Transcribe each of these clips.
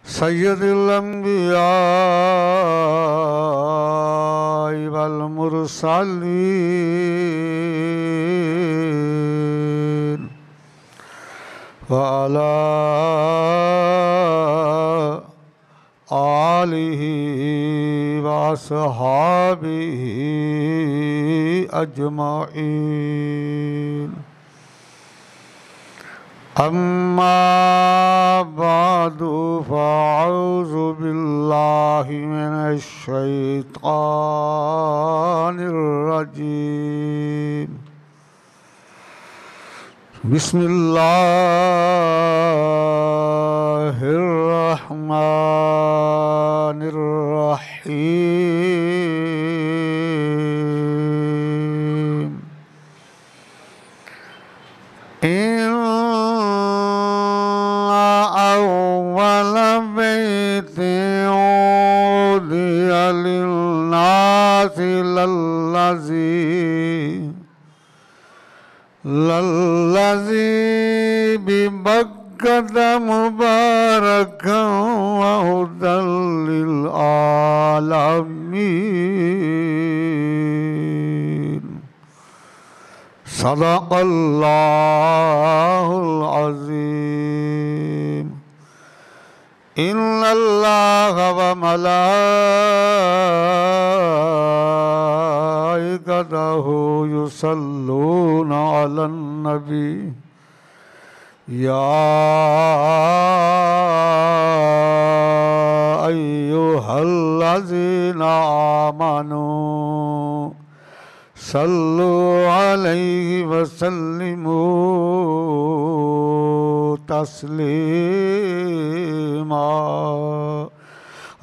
सय्यदुल अंबिया वल मुरसलीन व अला आलिहि व अस्हाबिहि अजमाइन। अम्मा बादु फ़अऊज़ु बिल्लाहि मिनश शैतानिर रजीम। बिस्मिल्लाहिर रहमानिर रहीम। अव्वल बैतिन उदिया लिन्नासि लल्लज़ी बिबक्कता मुबारकन व हुदल लिल आलमीन। सदक़ल्लाहुल अज़ीम। इन्नल्लाह व मलाइकतहु युसल्लूना अलन नबी या अय्युहल्लज़ीना आमनू सल्लु अलैहि वसल्लिमू तस्लीमा।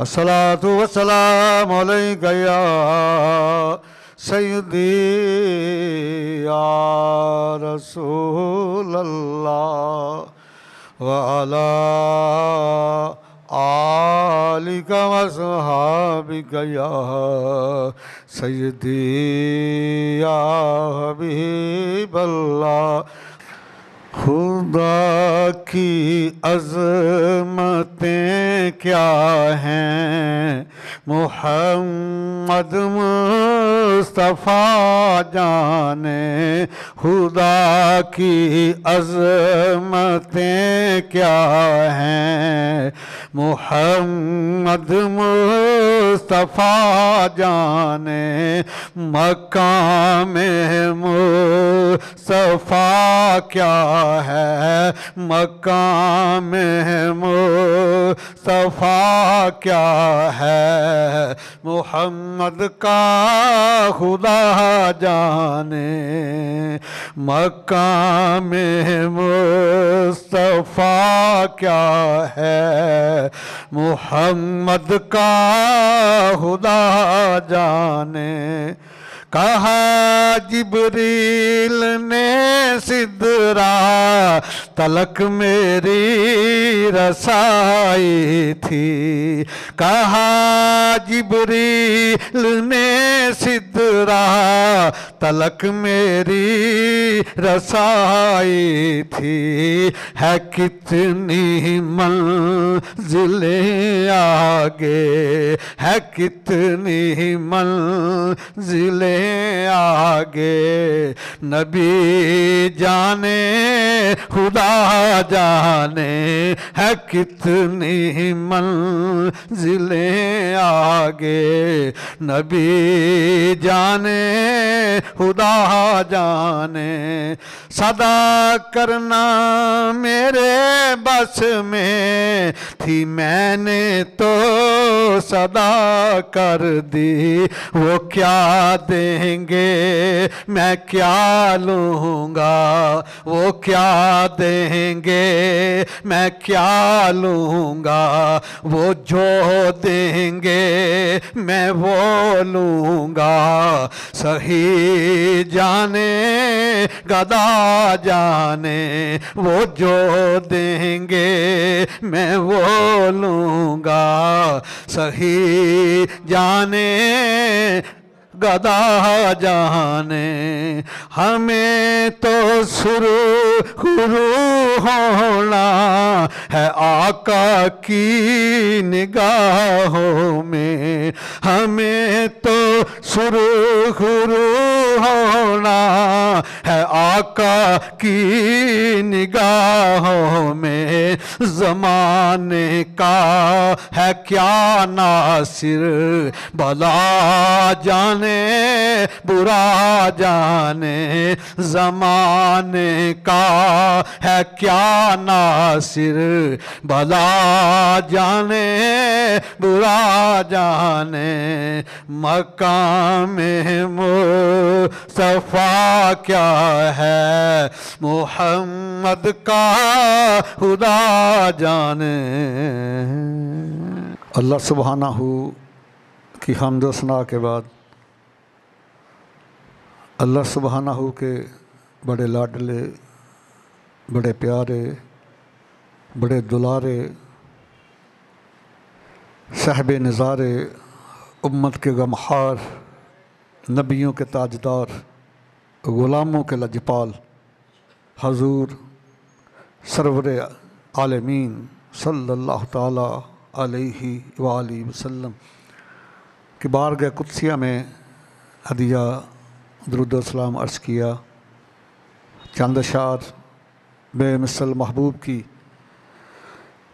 अस्सलातु वस्सलामु अलैका या सय्यदी या रसूलल्लाह व अला आलिका व अस्हाबिका या सय्यदी या हबीबल्लाह। खुदा की अज़मतें क्या हैं मुहम्मद मुस्तफ़ा जाने। खुदा की अज़मतें क्या हैं मुहम्मद मुस्तफ़ा जाने। मकाम मुस्तफ़ा क्या है मकाम मुस्तफ़ा क्या है मुहम्मद का खुदा जाने। मकाम मुस्तफ़ा क्या है मुहम्मद का खुदा जाने। कहा जिब्रील ने सिदरा तलक मेरी रसाई थी। कहा जिब्रील ने सिदरा तलक मेरी रसाई थी। है कितनी मंजिलें आगे है कितनी मंजिलें आगे। नबी जाने खुदा जाने है कितनी मंजिलें आगे। नबी जाने खुदा जाने। सदा करना मेरे बस में थी मैंने तो सदा कर दी। वो क्या देंगे मैं क्या लूँगा। वो क्या देंगे मैं क्या लूँगा। वो जो देंगे मैं वो लूँगा। सही जाने गदा जाने वो जो देंगे मैं वो लूँगा। सही जाने गदा जाने, हमें तो सुरखुरू होना है आका की निगाहों में, हमें तो सुरखुरू होना है आका की निगाहों में। ज़माने का है क्या नासिर, भला जाने बुरा जाने, ज़माने का है क्या नासिर, भला जाने बुरा जाने। मकाम मुस्तफा क्या है, मोहम्मद का खुदा जाने। अल्लाह सुब्हानहू की हम्द व सना के बाद अल्लाह सुब्हानहू के बड़े लाडले, बड़े प्यारे, बड़े दुलारे, साहिब नज़ारे, उम्मत के गमहार, नबियों के ताजदार, ग़ुलामों के लजपाल, हजूर सरवर आलमीन सल्लल्लाहु ताला अलैहि वालैहि वसल्लम की बारगाह कुद्सिया में हदिया दुरूद व सलाम अर्ज़ किया। चंद अशार बेमिसल महबूब की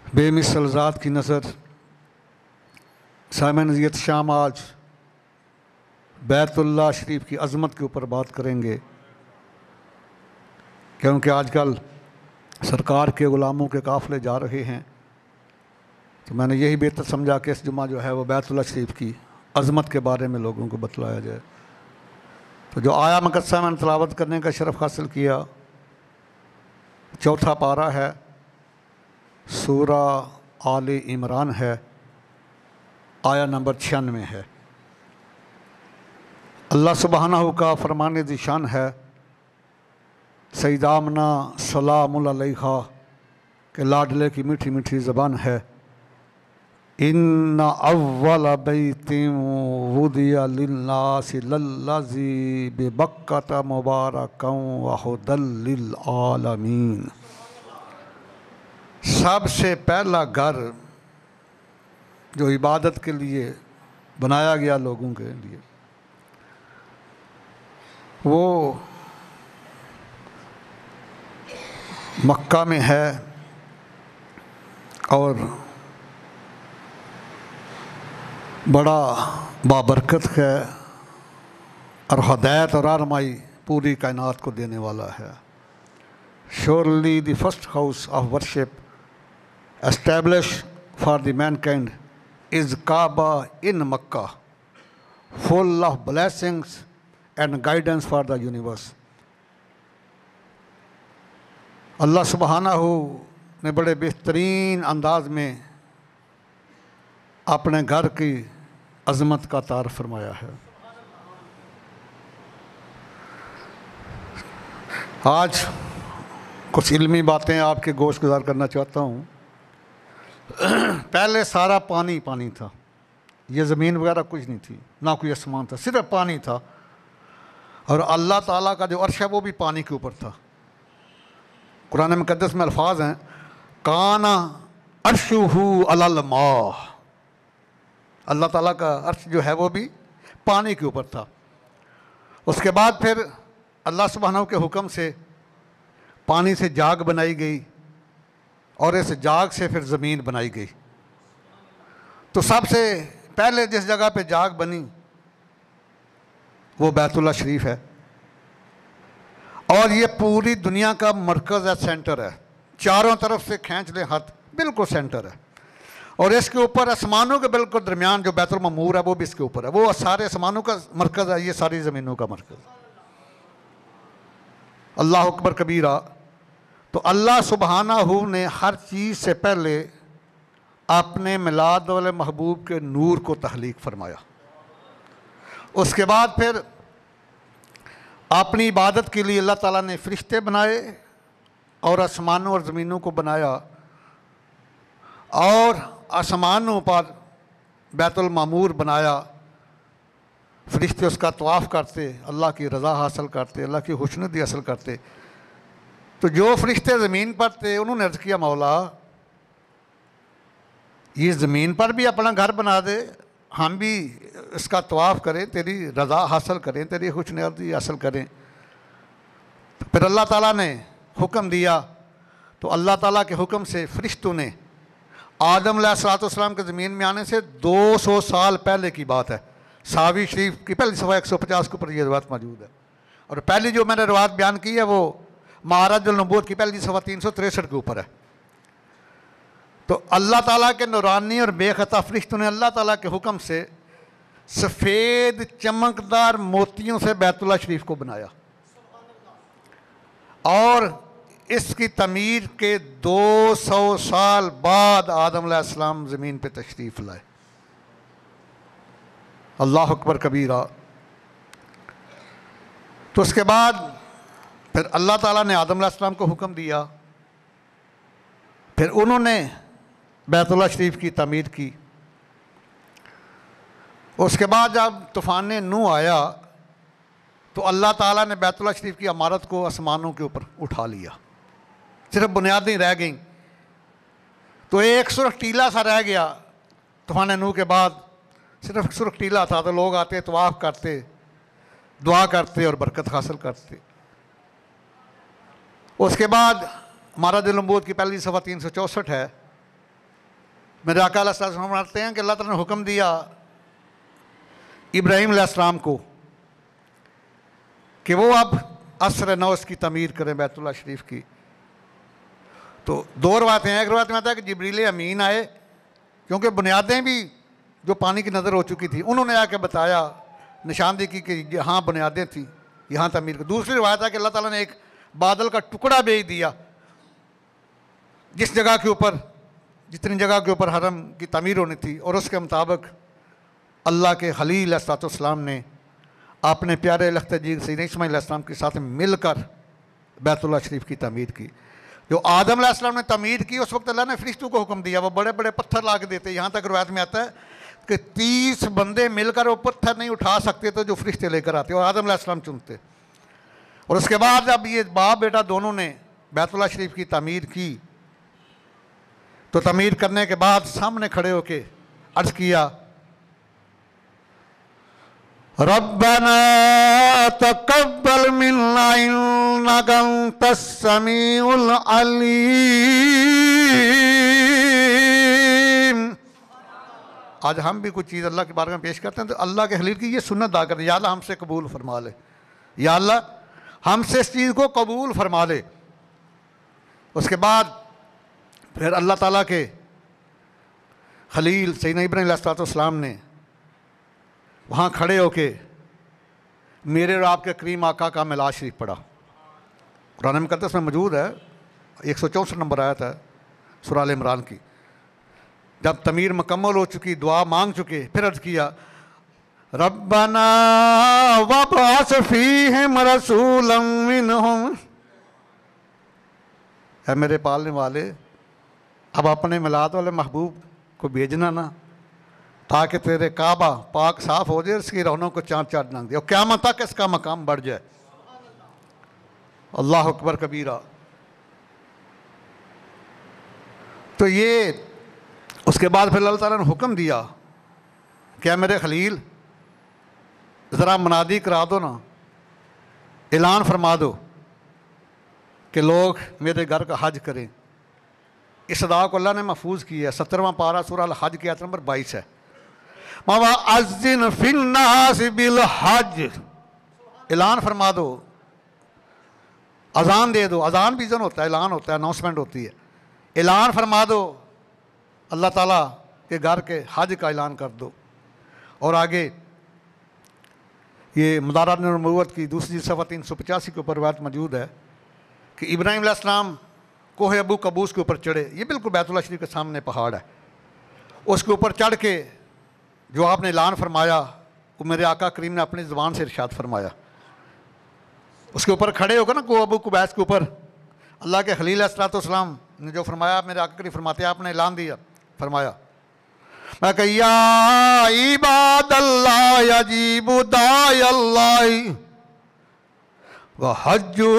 बेमिसल ज़ात की नज़र सामन नज़ियत शाम आज बैतुल्लाह शरीफ की अज़मत के ऊपर बात करेंगे, क्योंकि आजकल सरकार के ग़ुलामों के काफ़िले जा रहे हैं, तो मैंने यही बेहतर समझा कि इस जुम्मा जो है वो बैतुल्लाह शरीफ की अज़मत के बारे में लोगों को बतलाया जाए। तो जो आया मुक़द्दसा मैंने तिलावत करने का शरफ़ हासिल किया, चौथा पारा है, सूरा आले इमरान है, आया नंबर 96 है। अल्लाह सुब्हानहू का फरमान ज़िशान है, सईदामना सलामुल अलैहा के लाडले की मीठी मीठी ज़बान है। इन्ना अव्वल बैतिन वुदिया लिन्नासि लल्लज़ी बिबक्कता मुबारकन व हुदल लिल आलमीन। सबसे पहला घर जो इबादत के लिए बनाया गया लोगों के लिए, वो मक्का में है और बड़ा बाबरकत है और हदायत और रहनुमाई पूरी कायनात को देने वाला है। Surely the first house of worship established for the mankind is Kaaba in Makkah, full of blessings and guidance for the universe. अल्लाह सुब्हानहू ने बड़े बेहतरीन अंदाज में अपने घर की अज़मत का तार फरमाया है। आज कुछ इल्मी बातें आपके गोश गुजार करना चाहता हूँ। पहले सारा पानी पानी था, ये ज़मीन वगैरह कुछ नहीं थी, ना कोई आसमान था, सिर्फ पानी था। और अल्लाह ताला का जो अर्श है वो भी पानी के ऊपर था। कुरान मुक़द्दस में अल्फाज हैं, काना अर्शुहु अलल मा। अल्लाह ताला का अर्श जो है वो भी पानी के ऊपर था। उसके बाद फिर अल्लाह सुब्हानहू के हुक्म से पानी से जाग बनाई गई और इस जाग से फिर ज़मीन बनाई गई। तो सबसे पहले जिस जगह पे जाग बनी वो बैतुल्लाह शरीफ है और ये पूरी दुनिया का मरकज़ है, सेंटर है। चारों तरफ से खींच लें हाथ, बिल्कुल सेंटर है। और इसके ऊपर आसमानों के बिल्कुल दरमियान जो बैतुल ममूर है वो भी इसके ऊपर है। वो सारे आसमानों का मरकज़ है, ये सारी ज़मीनों का मरकज़। अल्लाह अकबर कबीरा। तो अल्लाह सुब्हानहू ने हर चीज़ से पहले अपने मिलाद वाले महबूब के नूर को तहलीक फरमाया। उसके बाद फिर अपनी इबादत के लिए अल्लाह ताला ने फ़रिश्ते बनाए और आसमानों और ज़मीनों को बनाया और आसमानों पर बैतुल मामूर बनाया फरिश्ते उसका तवाफ़ करते, अल्लाह की रज़ा हासिल करते, अल्लाह की खुशनुदी हासिल करते। तो जो फरिश्ते ज़मीन पर थे उन्होंने अर्ज़ किया, मौला ये ज़मीन पर भी अपना घर बना दे, हम भी इसका तवाफ़ करें, तेरी रज़ा हासिल करें, तेरी खुशनुदी हासिल करें। तो फिर अल्लाह ताला ने हुक्म दिया, तो अल्लाह ताला के हुक्म से फरिश्तों ने आदम अलैहिस्सलाम के ज़मीन में आने से 200 साल पहले की बात है। सावी शरीफ की पहली सफ़ा 150 के ऊपर ये रवायत मौजूद है। और पहली जो मैंने रवायत बयान की है वो माराजुल नबूवत की पहली सफ़ा 363 के ऊपर है। तो अल्लाह ताला के नूरानी और बेखता फरिश्तों ने अल्लाह ताला के हुक्म से सफ़ेद चमकदार मोतियों से बैतुल्लाह शरीफ को बनाया और इसकी तमीर के 200 साल बाद आदम अलैहिस्सलाम ज़मीन पे तशरीफ़ लाए। अल्लाह अकबर कबीरा। तो उसके बाद फिर अल्लाह ताला ने आदम अलैहिस्सलाम को हुक्म दिया, फिर उन्होंने बैतुल्लाह शरीफ की तमीर की। उसके बाद जब तूफ़ान नूह आया तो अल्लाह ताला ने बैतुल्लाह शरीफ की इमारत को आसमानों के ऊपर उठा लिया, सिर्फ बुनियादें रह गईं। तो एक सुरख टीला सा रह गया तूफ़ान नूह के बाद, सिर्फ सुरख टीला था। तो लोग आते, तवाफ़ करते, दुआ करते और बरकत हासिल करते। उसके बाद माराजुल नबूवत की पहली सफ़ा 364 है। मेरे आका अलैहिस्सलाम फरमाते हैं कि अल्लाह ताला ने हुक्म दिया इब्राहीम अलैहिस्सलाम को कि वो अब असर नौ की तमीर करें बैतुल्लाह शरीफ की। तो दो रवायतें हैं। एक रवायत में आता है कि जिब्रील अमीन आए, क्योंकि बुनियादें भी जो पानी की नज़र हो चुकी थी उन्होंने आके बताया, निशानदेही की कि यहाँ बुनियादें थी, यहाँ तमीर। दूसरी रवायत है कि अल्लाह ताला ने एक बादल का टुकड़ा भेज दिया, जिस जगह के ऊपर, जितनी जगह के ऊपर हरम की तमीर होनी थी, और उसके मुताबिक अल्लाह के खलील अलैहिस्सलाम ने अपने प्यारे लख्त-ए-जीर सैयदना इस्माईल अलैहिस्सलाम के साथ मिलकर बैतुल्लाह शरीफ की तमीर की। जो आदम अलैहिस्सलाम ने तमीर की, उस वक्त अल्लाह ने फरिश्तों को हुक्म दिया, वो बड़े बड़े पत्थर ला के देते। यहाँ तक रवायत में आता है कि 30 बंदे मिलकर वो पत्थर नहीं उठा सकते थे जो फरिश्ते लेकर आते और आदम अलैहिस्सलाम चुनते। और उसके बाद जब ये बाप बेटा दोनों ने बैतुल्लाह शरीफ की तमीर की, तो तमीर करने के बाद सामने खड़े होके अर्ज़ किया, रब्बना तक़ब्बल मिन्ना इन्नका अंतस समीउल अलीम। आज हम भी कुछ चीज़ अल्लाह के बारे में पेश करते हैं तो अल्लाह के खलील की ये सुन्नत अदा करते हैं, या अल्लाह हमसे कबूल फरमा ले, या अल्लाह हमसे इस चीज़ को कबूल फरमा ले। उसके बाद फिर अल्लाह ताला के खलील सैयदना इब्राहीम अलैहिस्सलाम ने वहाँ खड़े होके मेरे और आपके करीम आका का मिलाद शरीफ पढ़ा। कुरान मुक़द्दस में मौजूद है, 164 नंबर आयत है सूरह आल इमरान की। जब तमीर मुकम्मल हो चुकी, दुआ मांग चुके, फिर अर्ज़ किया, रब्बना वबअस फीहिम रसूलन मिनहुम। है मेरे पालने वाले, अब अपने मिलाद वाले महबूब को भेजना ना, ताकि तेरे काबा पाक साफ हो जाए, इसकी रौनक को चाँद चाँद नंग दे और क़यामत तक इसका मकाम बढ़ जाए। अल्लाह अकबर कबीरा। तो ये उसके बाद फिर अल्लाह ताला ने हुक्म दिया, क्या मेरे खलील ज़रा मुनादी करा दो ना, ऐलान फरमा दो कि लोग मेरे घर का हज करें। इस अदा को अल्लाह ने महफूज किया है। 17वां पारा सूरह अल हज की आयत नंबर 22 है। अज़्ज़िन फिन्नास बिल हज, ऐलान फरमा दो, अजान दे दो। अजान भी जन होता है, ऐलान होता है, अनाउंसमेंट होती है। ऐलान फरमा दो, अल्लाह ताला के घर के हज का ऐलान कर दो। और आगे ये मदारात नबूवत की दूसरी सफ़ा 385 के ऊपर बात मौजूद है कि इब्राहीम अलैहिस्सलाम कोह अबू कबूस के ऊपर चढ़े। ये बिल्कुल बैतुल्लाह शरीफ के सामने पहाड़ है। उसके ऊपर चढ़ के जो आपने ऐलान फरमाया वो मेरे आका करीम ने अपनी ज़ुबान से इरशाद फरमाया। उसके ऊपर खड़े होकर ना कोह अबू कुबैस के ऊपर अल्लाह के खलील अलैहिस्सलाम ने जो फरमाया, मेरे आका करीम फरमाते हैं, आपने ऐलान दिया, फरमाया मैं कहा या इबादल्लाह यजीबु दायल्लाह व हज्जु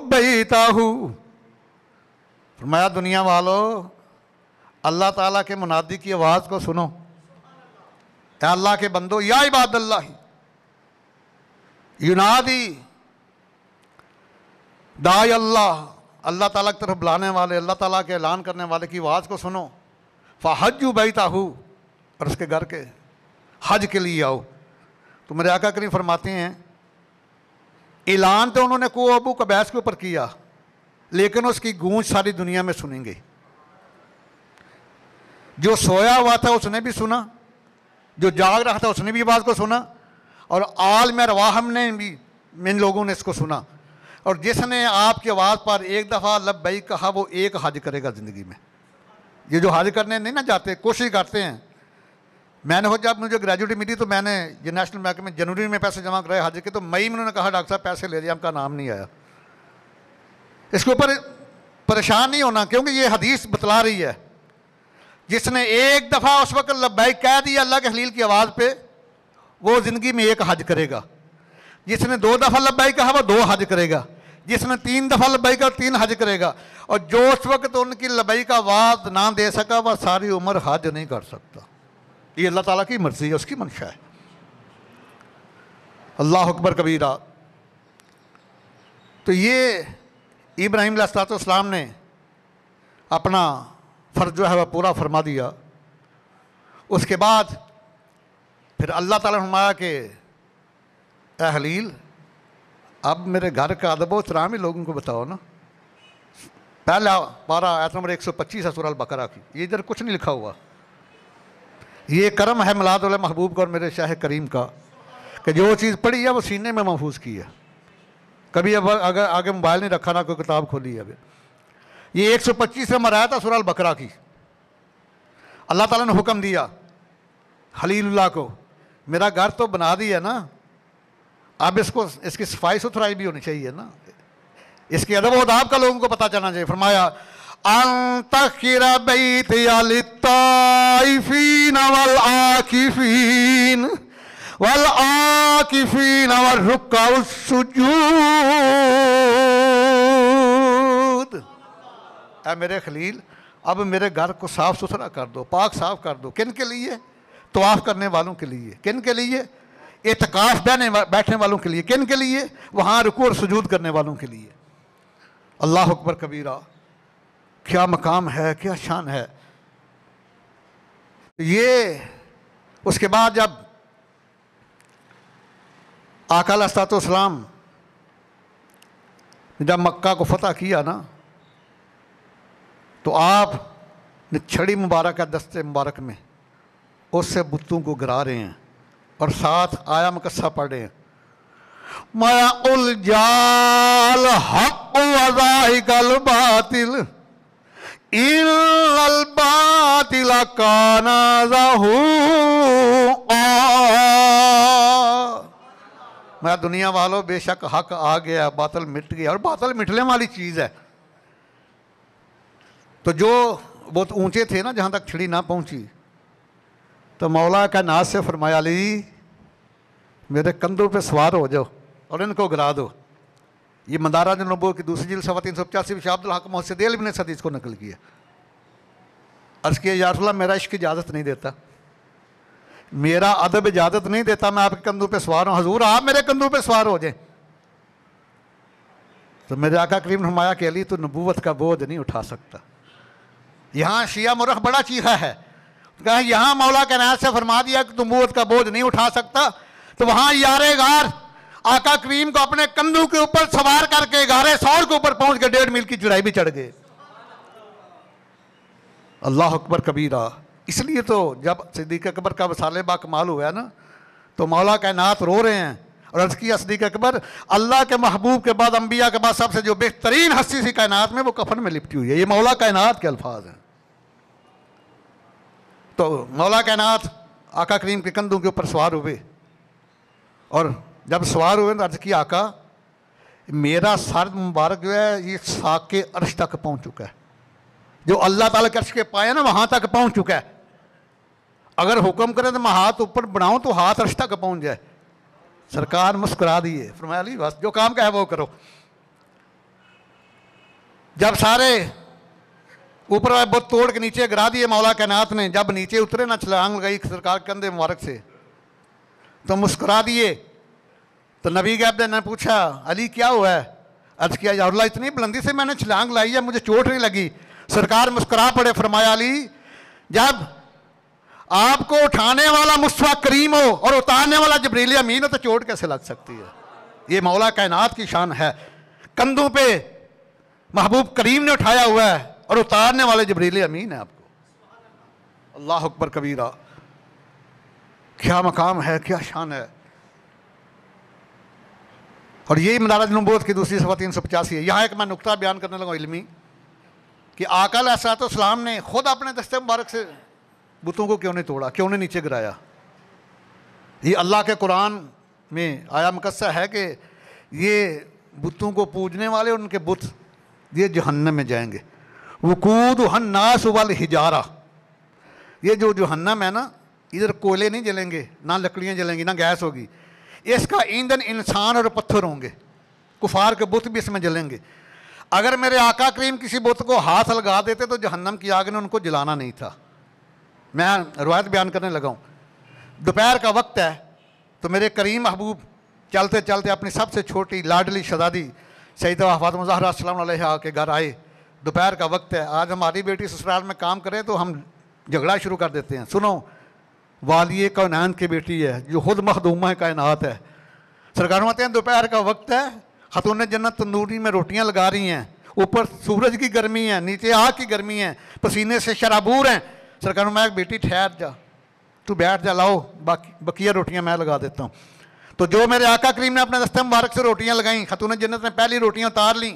बैताहू। फरमाया दुनिया वालों, अल्लाह ताला के मुनादी की आवाज़ को सुनो। अल्लाह के बंदो, या इबादल्लाह युनादी दाय अल्लाह, अल्लाह ताला की तरफ बुलाने वाले, अल्लाह ताला के ऐलान करने वाले की आवाज़ को सुनो। फ़हज्जु बैताहू, और उसके घर के हज के लिए आओ। तो मेरे आका करीम फरमाते हैं, ऐलान तो उन्होंने को अबू कबैस के ऊपर किया, लेकिन उसकी गूंज सारी दुनिया में सुनेंगे। जो सोया हुआ था उसने भी सुना, जो जाग रहा था उसने भी आवाज़ को सुना, और आलम अरवाह ने भी, इन लोगों ने इसको सुना। और जिसने आपकी आवाज़ पर एक दफ़ा लब्बैक कहा वो एक हज करेगा ज़िंदगी में। ये जो हज करने नहीं ना जाते, कोशिश करते हैं। मैंने हो जब मुझे ग्रेजुएटी मिली तो मैंने ये नेशनल बैंक में जनवरी में पैसे जमा कराए हज के, तो मई में उन्होंने कहा डॉक्टर साहब पैसे ले दिए, आपका नाम नहीं आया। इसके ऊपर परेशान नहीं होना, क्योंकि ये हदीस बतला रही है, जिसने एक दफ़ा उस वक्त लब्बैक कह दिया अल्लाह के खलील की आवाज़ पे, वो ज़िंदगी में एक हज करेगा। जिसने 2 दफ़ा लब्बैक कहा वो 2 हज करेगा। जिसने 3 दफ़ा लब्बैक कहा 3 हज करेगा। और जो उस वक्त उनकी लब्बैक का आवाज़ ना दे सका वह सारी उम्र हज नहीं कर सकता। ये अल्लाह ताला की मर्ज़ी है, उसकी मंशा है। अल्लाह अकबर कबीरा। तो ये इब्राहीम अलैहिस्सलाम ने अपना फ़र्ज जो है वह पूरा फरमा दिया। उसके बाद फिर अल्लाह ताला ने फरमाया कि ए खलील, अब मेरे घर का अदब व एहतराम ही लोगों को बताओ ना। पहला पारा आयत नंबर 125 है सूरह अल बकरा की। ये इधर कुछ नहीं लिखा हुआ। ये करम है मिलाद उल महबूब का और मेरे शाह करीम का कि जो चीज़ पढ़ी है वो सीने में महफूज की है। कभी अब अगर आगे मोबाइल नहीं रखा ना कोई किताब खोली है। अभी ये 125 नंबर आया था सूरह अल बकरा की। अल्लाह ताला ने हुक्म दिया खलीलुल्लाह को, मेरा घर तो बना दिया ना, अब इसको इसकी सफाई सुथराई भी होनी चाहिए ना, इसके अदब अदाब का लोगों को पता चलना चाहिए। फरमाया अंतखिरा बैतिया लित्ताइफीन वल आकिफीन वल आकिफीन वर रुक्काउस सुजूद। ऐ मेरे खलील, अब मेरे घर को साफ सुथरा कर दो, पाक साफ कर दो। किन के लिए? तवाफ करने वालों के लिए। किन के लिए? एतकाफ बैठने वालों के लिए। किन के लिए? वहाँ रुकू और सुजूद करने वालों के लिए। अल्लाह अकबर कबीरा। क्या मकाम है, क्या शान है। ये उसके बाद जब आका अलैहिस्सलाम जब मक्का को फतह किया ना, तो आपने छड़ी मुबारक है दस्ते मुबारक में उससे बुतों को गिरा रहे हैं और साथ आया मुकस्सा पढ़ रहे हैं। माया उल जाल हक़ व ज़ाहिकल बातिल इल्लल बातिल काना ज़हूक़ा। मैं दुनिया वालों, बेशक हक आ गया, बातिल मिट गया। और बातिल मिटने वाली चीज़ है। तो जो बहुत ऊंचे थे ना, जहाँ तक छिड़ी ना पहुँची, तो मौला का नाज से फरमाया अली मेरे कंधों पे सवार हो जाओ और इनको गिरा दो। ये मदाराज नबूवत की दूसरी जिल्द सफ़ा 385 शाह अब्दुल हक मोहसिन इल्म ने इस हदीस को नकल किया। अर्ज़ किया या रसूल अल्लाह, मेरा इश्क इजाज़त नहीं देता, मेरा अदब इजाज़त नहीं देता मैं आपके कंधों पे सवार हूँ। हजूर आप मेरे कंधों पे सवार हो जाए। तो मेरे आका करीम ने फरमाया कि अली तो नबूवत का बोझ नहीं उठा सकता। यहाँ शिया मुरख बड़ा चीखा है, कहा यहाँ मौला के नाज से फरमा दिया कि तुम नबूवत का बोझ नहीं उठा सकता, तो वहाँ यारे गार आका करीम को अपने कंधों के ऊपर सवार करके गारे सौर के ऊपर पहुंच के 1.5 मील की चढ़ाई भी चढ़ गए। अल्लाह अकबर कबीरा। इसलिए तो जब सिद्दीक़ अकबर का वसाले बाकमाल हुआ ना, तो मौला कायनात रो रहे हैं और अर्ज़ किया सिद्दीक़ अकबर, अल्लाह के महबूब के बाद, अम्बिया के बाद सबसे जो बेहतरीन हस्ती सी कायनात में, वो कफन में लिपटी हुई है। ये मौला कायनात के अल्फाज हैं। तो मौला कायनात आका करीम के कंधों के ऊपर सवार हुए और जब सवार हुए तो अर्ज़ किया आका मेरा सर मुबारक जो है ये साके अर्श तक पहुँच चुका है। जो अल्लाह ताला के अर्श के पाए ना वहाँ तक पहुँच चुका है। अगर हुक्म करें तो मैं हाथ ऊपर बढ़ाऊं तो हाथ अर्श तक पहुंच जाए। सरकार मुस्कुरा दिए, फरमाया अली बस जो काम का है वो करो। जब सारे ऊपर वाले बुत तोड़ के नीचे गिरा दिए मौला कायनात ने, जब नीचे उतरे ना छलांग लगाई सरकार के कंधे मुबारक से, तो मुस्कुरा दिए। तो नबी गैब ने पूछा अली क्या हुआ है? अर्ज किया या अल्लाह इतनी बुलंदी से मैंने छलांग लाई है, मुझे चोट नहीं लगी। सरकार मुस्कुरा पड़े, फरमाया अली जब आपको उठाने वाला मुस्तफा करीम हो और उतारने वाला जिब्रील अमीन हो तो चोट कैसे लग सकती है? ये मौला कायनात की शान है। कंधों पे महबूब करीम ने उठाया हुआ है और उतारने वाले जिब्रील अमीन है आपको। अल्लाह अकबर कबीरा, क्या मकाम है, क्या शान है। और यही मदारज नबूवत की दूसरी सफ़ा 385 है। यहाँ एक मैं नुक्ता बयान करने लगा इल्मी कि आका अलैहिस्सलाम ने खुद अपने दस्ते मुबारक से बुतों को क्यों नहीं तोड़ा, क्यों नहीं नीचे गिराया? ये अल्लाह के कुरान में आया मुकस्सा है कि ये बुतों को पूजने वाले उनके बुत ये जहन्नम में जाएंगे। वकूदुहन नास वल हिजारा, ये जो जहन्नम है ना, इधर कोयले नहीं जलेंगे, ना लकड़ियाँ जलेंगी, ना गैस होगी, इसका ईंधन इंसान और पत्थर होंगे। कुफार के बुत भी इसमें जलेंगे। अगर मेरे आका करीम किसी बुत को हाथ लगा देते तो जहन्नम की आग ने उनको जलाना नहीं था। मैं रवायत बयान करने लगा हूँ। दोपहर का वक्त है तो मेरे करीम महबूब चलते चलते अपनी सबसे छोटी लाडली शहजादी सैयदा फातिमा ज़हरा सलाम अलैहा के घर आए। दोपहर का वक्त है, आज हमारी बेटी ससुराल में काम करे तो हम झगड़ा शुरू कर देते हैं। सुनो, वालिए कायनात की बेटी है जो खुद मखदूमा है कायनात है। सरकार कहते हैं दोपहर का वक्त है, खातून जन्नत तंदूरी में रोटियां लगा रही हैं, ऊपर सूरज की गर्मी है, नीचे आग की गर्मी है, पसीने से शराबूर हैं। सरकार मैं बेटी ठहर जा, तू बैठ जा, लाओ बकिया रोटियां मैं लगा देता हूँ। तो जो मेरे आका करीम ने अपने दस्ते मुबारक से रोटियां लगाई, खातून जन्नत ने पहली रोटियां उतार ली।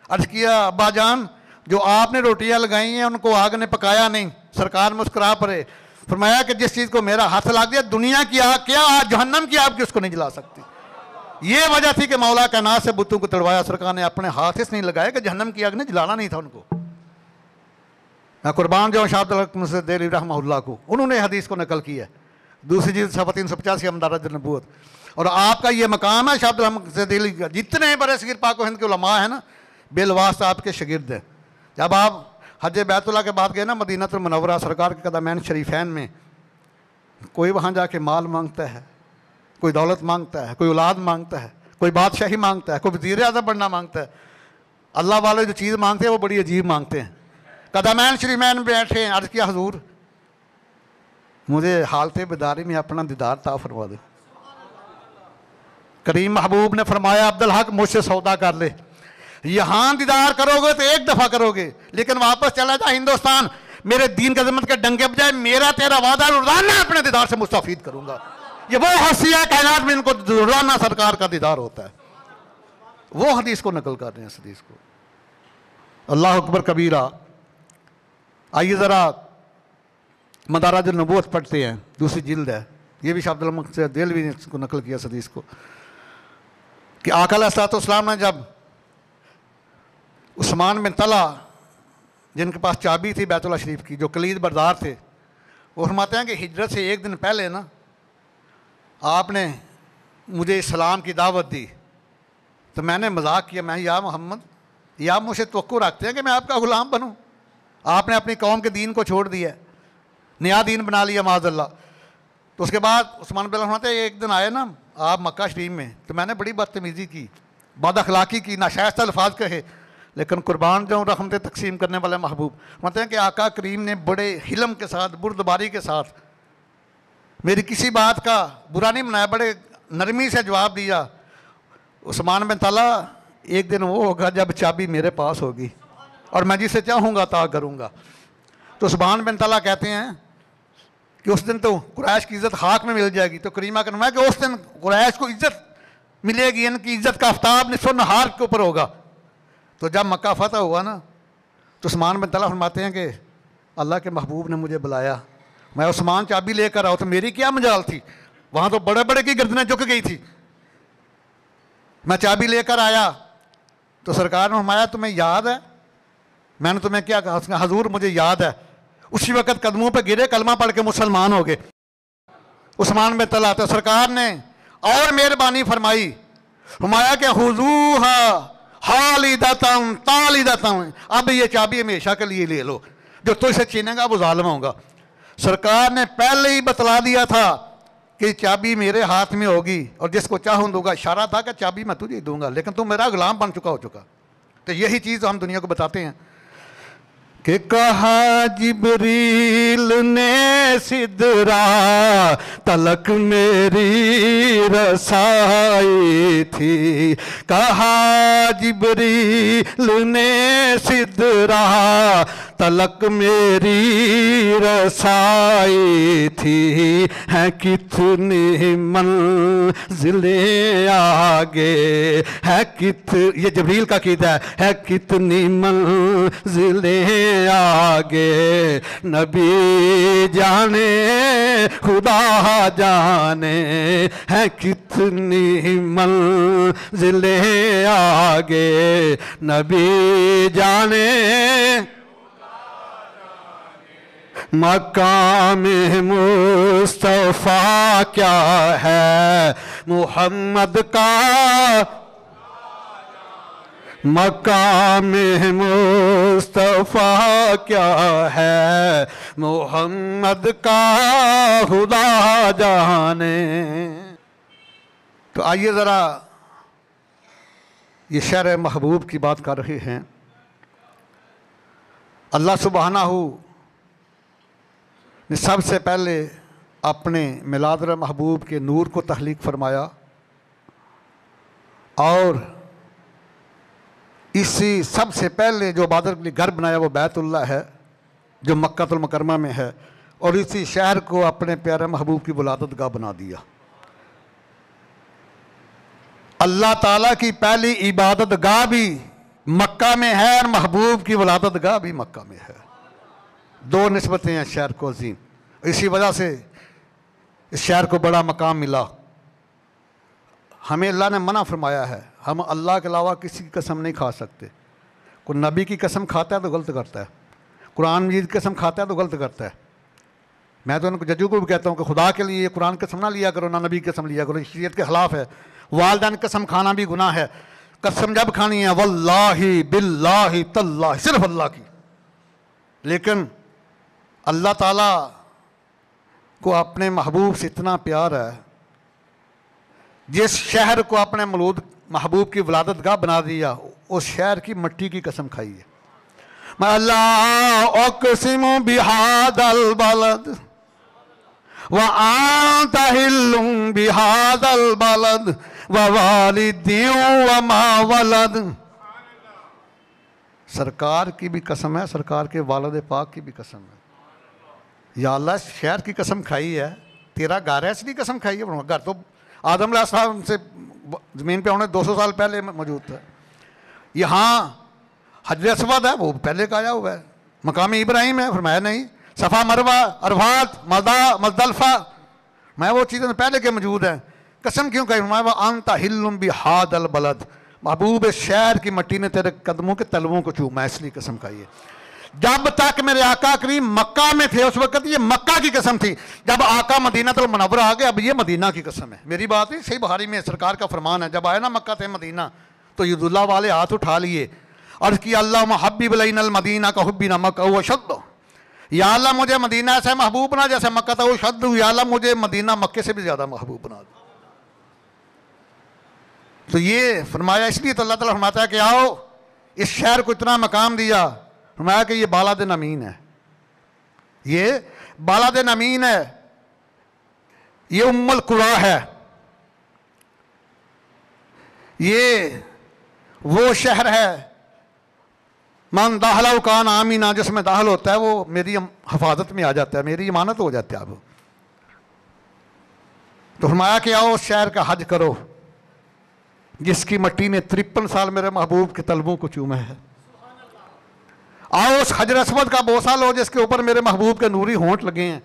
अर्ज किया अब्बा जान जो आपने रोटियां लगाई हैं उनको आग ने पकाया नहीं। सरकार मुस्कुरा पड़े, फरमाया कि जिस चीज़ को मेरा हाथ लग गया, दुनिया की आग क्या जहन्नम की आग की उसको नहीं जला सकती। ये वजह थी कि मौला कायनात से बुतों को तड़वाया। सरकार ने अपने हाथ इसलिए लगाया कि जहन्नम की आग ने जलाना नहीं था उनको। मैं कुर्बान जाऊँ शाह अब्दुल हक मुंशी देहलवी रहमहुल्लाह को, उन्होंने हदीस को नकल किया है। दूसरी चीज़ सफ़ा 385 मदारज नबूवत। और आपका ये मकाम है शाह अब्दुल हक मुंशी देहलवी का, जितने बड़े सगीर पाक हिंद के उलमा है ना, बिलवास्ता आपके शागिर्द हैं। जब आप हज बैतुल्लाह के बाद गए ना मदीनतुल मुनव्वरा सरकार के कदमैन शरीफैन में, कोई वहाँ जाके माल मांगता है, कोई दौलत मांगता है, कोई औलाद मांगता है, कोई बादशाही मांगता है, कोई वज़ीर आज़म बनना मांगता है। अल्लाह वाले जो चीज़ मांगते हैं वो बड़ी अजीब मांगते हैं। कदमैन शरीफैन में बैठे हैं, अर्ज़ किया हुजूर मुझे हालत बेदारी में अपना दीदार ता फरमा दे। करीम महबूब ने फरमाया अब्दुल हक मुझसे सौदा कर ले, यहाँ दीदार करोगे तो एक दफ़ा करोगे, लेकिन वापस चला जा हिंदुस्तान, मेरे दीन की अज़मत के डंके बजाय मेरा तेरा वादा रोज़ाना अपने दीदार से मुस्तफ़ीद करूँगा। ये वो हस्ती है कायनात में इनको रोज़ाना सरकार का दीदार होता है। वो हदीस को नकल कर रहे हैं इस हदीस को। अल्लाह अकबर कबीरा। आइए ज़रा मदारज नबूवत पढ़ते हैं, दूसरी जिल्द है। ये भी शाह अब्दुल हक मुंशी देहलवी ने इसको नकल किया इस हदीस को कि आका अलैहिस्सलाम ने जब उस्मान बिन तला जिनके पास चाबी थी बैतुल्लाह शरीफ की, जो कलीद बरदार थे, वो फरमाते हैं कि हिजरत से एक दिन पहले ना आपने मुझे इस्लाम की दावत दी। तो मैंने मजाक किया, मैं या मोहम्मद, या मुझे तवक्को रखते हैं कि मैं आपका ग़ुलाम बनूं? आपने अपनी कौम के दीन को छोड़ दिया, नया दीन बना लिया माज़अल्लाह। तो उसके बाद उस्मान बिन तला फरमाते हैं एक दिन आए ना आप मक्का शरीफ में, तो मैंने बड़ी बदतमीज़ी की, बद अखलाक़ी की, नाशाइस्ता अल्फाज कहे, लेकिन कुर्बान जाऊँ रहमतें तकसीम करने वाले महबूब कहते हैं कि आका करीम ने बड़े हिलम के साथ, बुर्दबारी के साथ मेरी किसी बात का बुरा नहीं बनाया, बड़े नरमी से जवाब दिया। उस्मान बिन तला एक दिन वो होगा जब चाबी मेरे पास होगी और मैं जिसे चाहूँगा ता करूँगा। तो उस्मान बिन तला कहते हैं कि उस दिन तो कुरैश की इज़्ज़त खाक में मिल जाएगी। तो करीमा का नाम है कि उस दिन कुरैश को इज़्ज़त मिलेगी, इनकी इज़्ज़त का आफ्ताब निस्फ़ नहार के ऊपर होगा। तो जब मक्का फतह हुआ ना तो उस्मान बिन तला फरमाते हैं कि अल्लाह के महबूब ने मुझे बुलाया, मैं उस्मान चाबी लेकर आओ। तो मेरी क्या मजाल थी, वहाँ तो बड़े बड़े की गर्दनें झुक गई थी। मैं चाबी लेकर आया तो सरकार ने फरमाया तुम्हें याद है मैंने तुम्हें क्या कहा? उसने हजूर मुझे याद है। उसी वक्त कदमों पे गिरे, कलमा पढ़ के मुसलमान हो गए। उस्मान में तला तो सरकार ने और मेहरबानी फरमाई, फरमाया कि हुजूहा हालिदतम तालिदतम, अब ये चाबी हमेशा के लिए ले लो, जो तुझसे छीनेगा वो जालिम होगा। सरकार ने पहले ही बतला दिया था कि चाबी मेरे हाथ में होगी और जिसको चाहूँ दूंगा। इशारा था कि चाबी मैं तुझे दूंगा, लेकिन तू मेरा गुलाम बन चुका हो चुका। तो यही चीज़ हम दुनिया को बताते हैं कि कहा जिब्रील ने सिदरा तलक मेरी रसाई थी, कहा जिब्रील ने सिदरा तलक मेरी रसाई थी, है कितनी मंजिलें आगे, है ये जिब्रील का कीदा है कितनी मंजिलें आगे, नबी जाने खुदा जाने, है कितनी मंजिलें आगे, नबी जाने मकाम मुस्तफ़ा क्या है मुहम्मद का, मकाम मुस्तफ़ा क्या है मुहम्मद का खुदा जाने। तो आइए ज़रा ये शहर महबूब की बात कर रहे हैं। अल्लाह सुब्हानहू ने सबसे पहले अपने मिलाद महबूब के नूर को तख्लीक फरमाया और इसी सबसे पहले जो इबादत के लिए घर बनाया वो बैतुल्लाह है जो मक्कातुल मुकर्रमा में है, और इसी शहर को अपने प्यारे महबूब की वलादत गाह बना दिया। अल्लाह ताला की पहली इबादत गाह भी मक्का में है और महबूब की वलादत गाह भी मक्का में है। दो निस्बतें हैं शहर को अजीम, इसी वजह से इस शहर को बड़ा मकाम मिला। हमें अल्लाह ने मना फरमाया है, हम अल्लाह के अलावा किसी की कसम नहीं खा सकते। कोई नबी की कसम खाता है तो गलत करता है, कुरान मजीद की कसम खाता है तो गलत करता है। मैं तो उनको जजों को भी कहता हूँ कि खुदा के लिए कुरान की कसम ना लिया करो, ना नबी की कसम लिया करो, शरीयत के खिलाफ है। वालिदैन की कसम खाना भी गुनाह है। कसम जब खानी है वल्लाही बिल्लाही तल्लाही, सिर्फ अल्लाह की। लेकिन अल्लाह ताला को अपने महबूब से इतना प्यार है, जिस शहर को अपने मौलूद महबूब की वलादत गाह बना दिया उस शहर की मट्टी की कसम खाई है। मैं अल्लाह अक़सिमु बिहादल बलद व आंता हिल्लुम बिहादल बलद व वालिदिन व मा वलद। सरकार की भी कसम है, सरकार के वालिद पाक की भी कसम है। या अल्लाह शहर की कसम खाई है, तेरा घर है इसलिए कसम खाई है। घर तो आदम अलैहिस्सलाम से ज़मीन पे होने 200 साल पहले मौजूद था। यहाँ हजर अस्वद है, वो पहले का आया हुआ है। मकाम इब्राहिम है, फरमाया नहीं। सफ़ा मरवा अरफात मज़दलफा, मैं वो चीज़ें पहले के मौजूद हैं। कसम क्यों कही? फरमाया अंता हिल्लुम बिहादल बलद, महबूब शहर की मट्टी ने तेरे कदमों के तलवों को चूमा, इसलिए कसम खाई है। जब तक मेरे आका करीम मक्का में थे उस वक्त ये मक्का की कसम थी। जब आका मदीना तुल मुनव्वरा आ गए अब ये मदीना की कसम है। मेरी बात नहीं, सही बुखारी में सरकार का फरमान है। जब आए ना मक्का थे मदीना तो ईदुल्लाह वाले हाथ उठा लिए और कि अल्लाह हब्बिब इलैनल मदीना का हुब्बिना मक्का व शद्द, या अल्लाह मुझे मदीना ऐसा महबूब बना जैसे मक्का था वो शद्द, या अल्लाह मुझे मदीना मक्के से भी ज़्यादा महबूब बना दो। तो ये फरमाया इसलिए तो अल्लाह ताला फरमाता है कि आओ इस शहर को इतना मकाम दिया। फरमाया कि ये बालादिन अमीन है, ये बालादिन अमीन है, ये उम्मुल कुरा है, ये वो शहर है मन दाहला कान आमीना, जिसमें दाखिल होता है वो मेरी हिफाजत में आ जाता है, मेरी इमानत हो जाती है। अब तो फरमाया कि आओ उस शहर का हज करो जिसकी मट्टी ने 53 साल मेरे महबूब के तलबों को चूमा है। आओ उस हजर अस्वद का बोसा लो जिसके ऊपर मेरे महबूब के नूरी होंठ लगे हैं।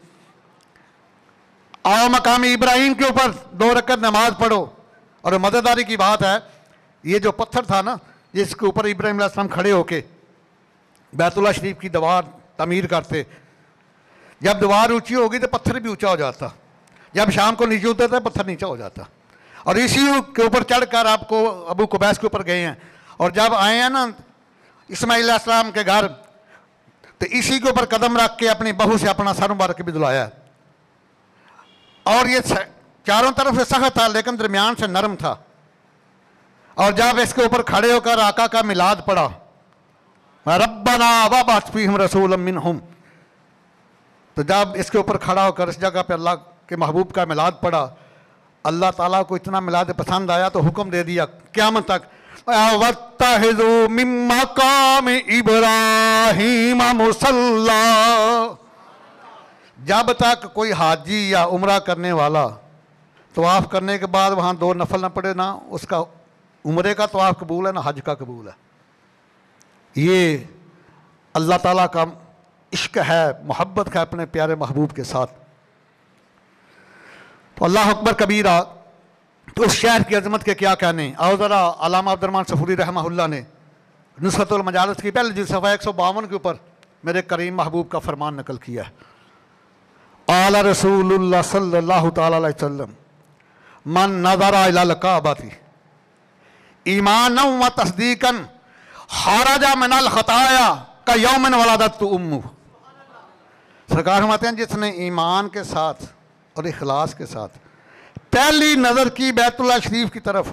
आओ मकाम इब्राहिम के ऊपर 2 रकअत नमाज पढ़ो। और मज़ेदारी की बात है, ये जो पत्थर था ना जिसके ऊपर इब्राहिम अलैहिस्सलाम खड़े होके बैतुल्लाह शरीफ की दीवार तमीर करते, जब दीवार ऊंची होगी तो पत्थर भी ऊंचा हो जाता, जब शाम को नीचे उतरता पत्थर नीचा हो जाता। और इसी के ऊपर चढ़कर आपको अबू कुबैस के ऊपर गए हैं, और जब आए हैं ना इस्माइल अलैहिस्सलाम के घर, तो इसी के ऊपर कदम रख के अपनी बहू से अपना सर मुबारक भी धुलाया। और ये चारों तरफ से सख्त था लेकिन दरमियान से नरम था। और जब इसके ऊपर खड़े होकर आका का मिलाद पढ़ा, रब्बना वबअस फीहिम रसूलन मिनहुम, तो जब इसके ऊपर खड़ा होकर इस जगह पे अल्लाह के महबूब का मिलाद पढ़ा, अल्लाह ताला को इतना मिलाद पसंद आया तो हुक्म दे दिया क़यामत तक, वत्तहिज़ू मिन मक़ाम इब्राहीम मुसल्ला, जब तक कोई हाजी या उम्रा करने वाला तवाफ़ करने के बाद वहाँ 2 नफल न पड़े, ना उसका उम्रे का तवाफ़ कबूल है ना हज का कबूल है। ये अल्लाह ताला का इश्क है, मोहब्बत है अपने प्यारे महबूब के साथ। तो अल्लाह अकबर कबीरा, तो उस शहर की अजमत के क्या कहने। और ज़रा अल्लामा अब्दुर्रहमान सफूरी रहमहुल्लाह ने नुसरतुल मजालिस की पहले जिस सफ़ा 152 के ऊपर मेरे करीम महबूब का फरमान नकल किया है। आला रसूलुल्लाह सल्लल्लाहु तआला अलैहि वसल्लम मन नज़रा इलल काबती ईमानन व तस्दीकन खरजा मिनल खताया का यौमन वलदतहु उम्मुहु। सरकार फरमाते हैं जिसने ईमान के साथ और इखलास के साथ पहली नज़र की बैतुल्लाह शरीफ की तरफ,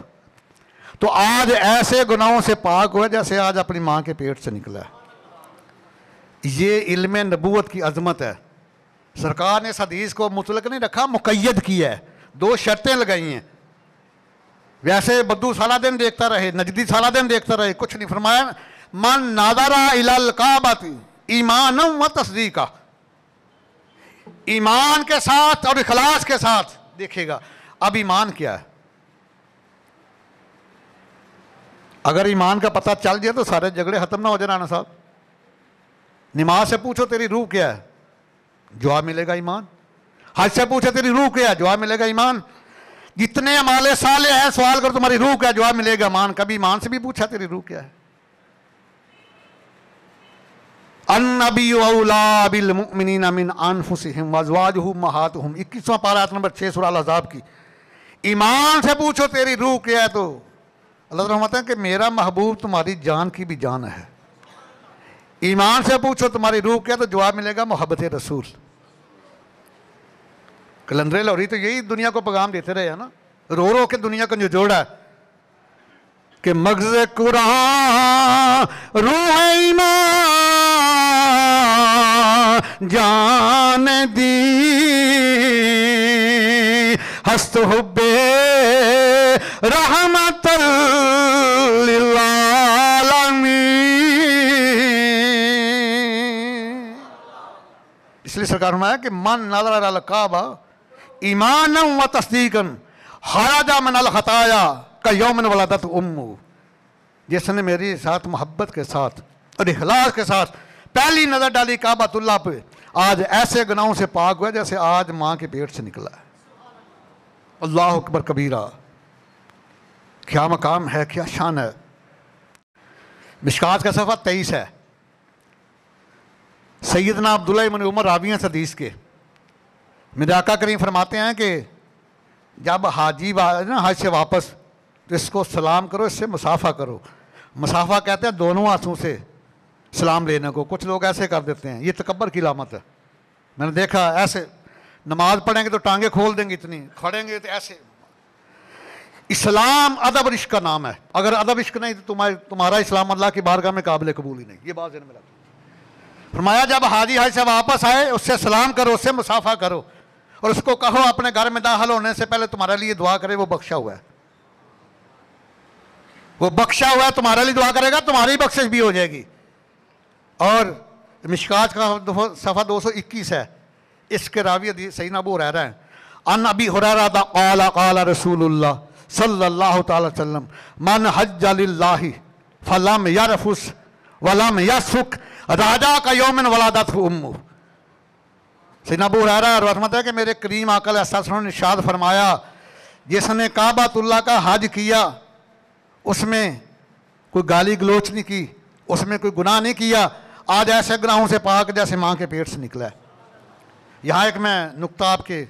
तो आज ऐसे गुनाहों से पाक हुआ जैसे आज अपनी माँ के पेट से निकला है। ये इल्म नबूवत की अजमत है। सरकार ने इस हदीस को मुतलक नहीं रखा, मुक़य्यद किया है, 2 शर्तें लगाई हैं। वैसे बद्दू सारा दिन देखता रहे, नजदी सारा दिन देखता रहे, कुछ नहीं। फरमाया मन नादरा इलल काबती ईमानन व तस्दीका, ईमान के साथ और इखलास के साथ देखेगा। अब ईमान क्या है? अगर ईमान का पता चल जाए तो सारे झगड़े खत्म ना हो जाए। राना साहब, नमाज से पूछो तेरी रूह क्या है, जवाब मिलेगा ईमान। हज से पूछो तेरी रूह क्या है, जवाब मिलेगा ईमान। जितने अमाले साले हैं सवाल करो तुम्हारी रूह क्या है, जवाब मिलेगा ईमान। कभी ईमान से भी पूछा तेरी रूह क्या है? अन्नबी औला बिल मुमिनीना मिन अनफुसिहिम व अज़वाजुहुम उम्महातुहुम, 21वां पारा आयत नंबर 6 सूरह अल-अहज़ाब की। ईमान से पूछो तेरी रूह क्या है, तो अल्लाह ताला फरमाते हैं कि मेरा महबूब तुम्हारी जान की भी जान है। ईमान से पूछो तुम्हारी रूह क्या, तो जवाब मिलेगा मोहब्बत रसूल। कलंदरे लाहौरी तो यही दुनिया को पैगाम देते रहे हैं ना, रो रो के दुनिया को निचोड़ा है कि मग़ज़ कुरान रूह ईमान जान दी हस्त हुब्बे रहमतल लिल आलमीन। इसलिए सरकार फरमाया कि मन नज़रा इलल काबा ईमानन व तस्दीकन खरजा मिनल खताया का यौमन वलदतहु उम्मुहु, जिसने मेरे साथ मोहब्बत के साथ और इखलास के साथ पहली नज़र डाली काबतुल्लाह पे, आज ऐसे गुनाहों से पाक हुआ जैसे आज माँ के पेट से निकला है। अल्लाह अकबर कबीरा, क्या मकाम है, क्या शान है। मिशकात का सफ़ा 23 है। सैयदना अब्दुल्लाह इब्न उमर रावी हैं हदीस के। मेरे आका करीम फरमाते हैं कि जब हाजी ना हज से वापस, तो इसको सलाम करो, इससे मुसाफा करो। मुसाफा कहते हैं दोनों हाथों से सलाम लेने को। कुछ लोग ऐसे कर देते हैं, ये तकब्बर की लामत है। मैंने देखा ऐसे नमाज पढ़ेंगे तो टांगे खोल देंगे, इतनी खड़ेंगे तो ऐसे। इस्लाम अदब रिश्क का नाम है। अगर अदब इश्क नहीं तो तुम्हारा इस्लाम अल्लाह की बारगाह में काबिल कबूल ही नहीं। ये बात ज़हन में रखो। फरमाया जब हाजी हज से वापस आए उससे सलाम करो, उससे मुसाफा करो, और उसको कहो अपने घर में दाखिल होने से पहले तुम्हारे लिए दुआ करे, वो बख्शा हुआ है। वो बख्शा हुआ है, तुम्हारे लिए दुआ करेगा, तुम्हारी बख्शिश भी हो जाएगी। और मिशकात का सफ़ा 221 है। इसके रावी सैयदना अबू हुरैरा हैं। अन अबी हुरैरा क़ाला क़ाला रसूलुल्लाह सल्लल्लाहु तआला अलैहि वसल्लम मन हज्जा लिल्लाहि फलम यरफुस वलम यसफुक राजा का यौमन वलदतहु उम्मुहु। सैयदना अबू हुरैरा रहमत है कि मेरे करीम आका अलैहिस्सलाम ने इरशाद फरमाया, जिसने काबतुल्लाह का हज किया उसमें कोई गाली गलोच नहीं की, उसमें कोई गुनाह नहीं किया, आज ऐसे गुनाहों से पाक जैसे माँ के पेट से निकला है। यहाँ एक मैं नुक्ता आपके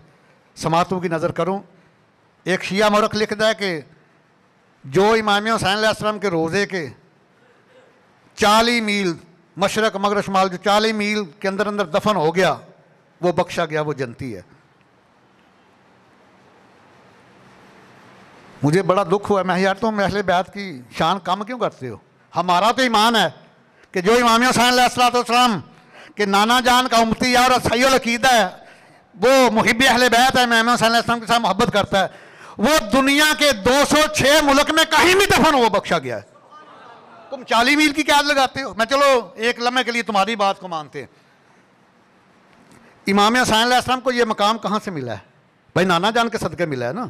समातों की नज़र करूँ। एक शिया मौरख लिखता है कि जो इमाम हुसैन अलैहिस्सलाम के रोज़े के 40 मील मशरक़ मगरब शुमाल जो 40 मील के अंदर अंदर दफन हो गया, वो बख्शा गया, वो जन्नती है। मुझे बड़ा दुख हुआ। मैं यार तुम अहले बैत की शान कम क्यों करते हो? हमारा तो ईमान है कि जो इमाम हुसैन अलैहिस्सलाम के नाना जान का उम्मती है और सहीहुल अकीदा है, वो मुहिब अहले बैत है, इमाम हुसैन अलैहिस्सलाम के साथ मोहब्बत करता है, वो दुनिया के 206 मुल्क में कहीं भी दफन हो बख्शा गया है। तुम 40 मील की क्या लगाते हो? मैं चलो एक लम्हे के लिए तुम्हारी बात को मानते हैं। इमाम हुसैन अलैहिस्सलाम को ये मकाम कहाँ से मिला है? भाई नाना जान के सदके मिला है ना।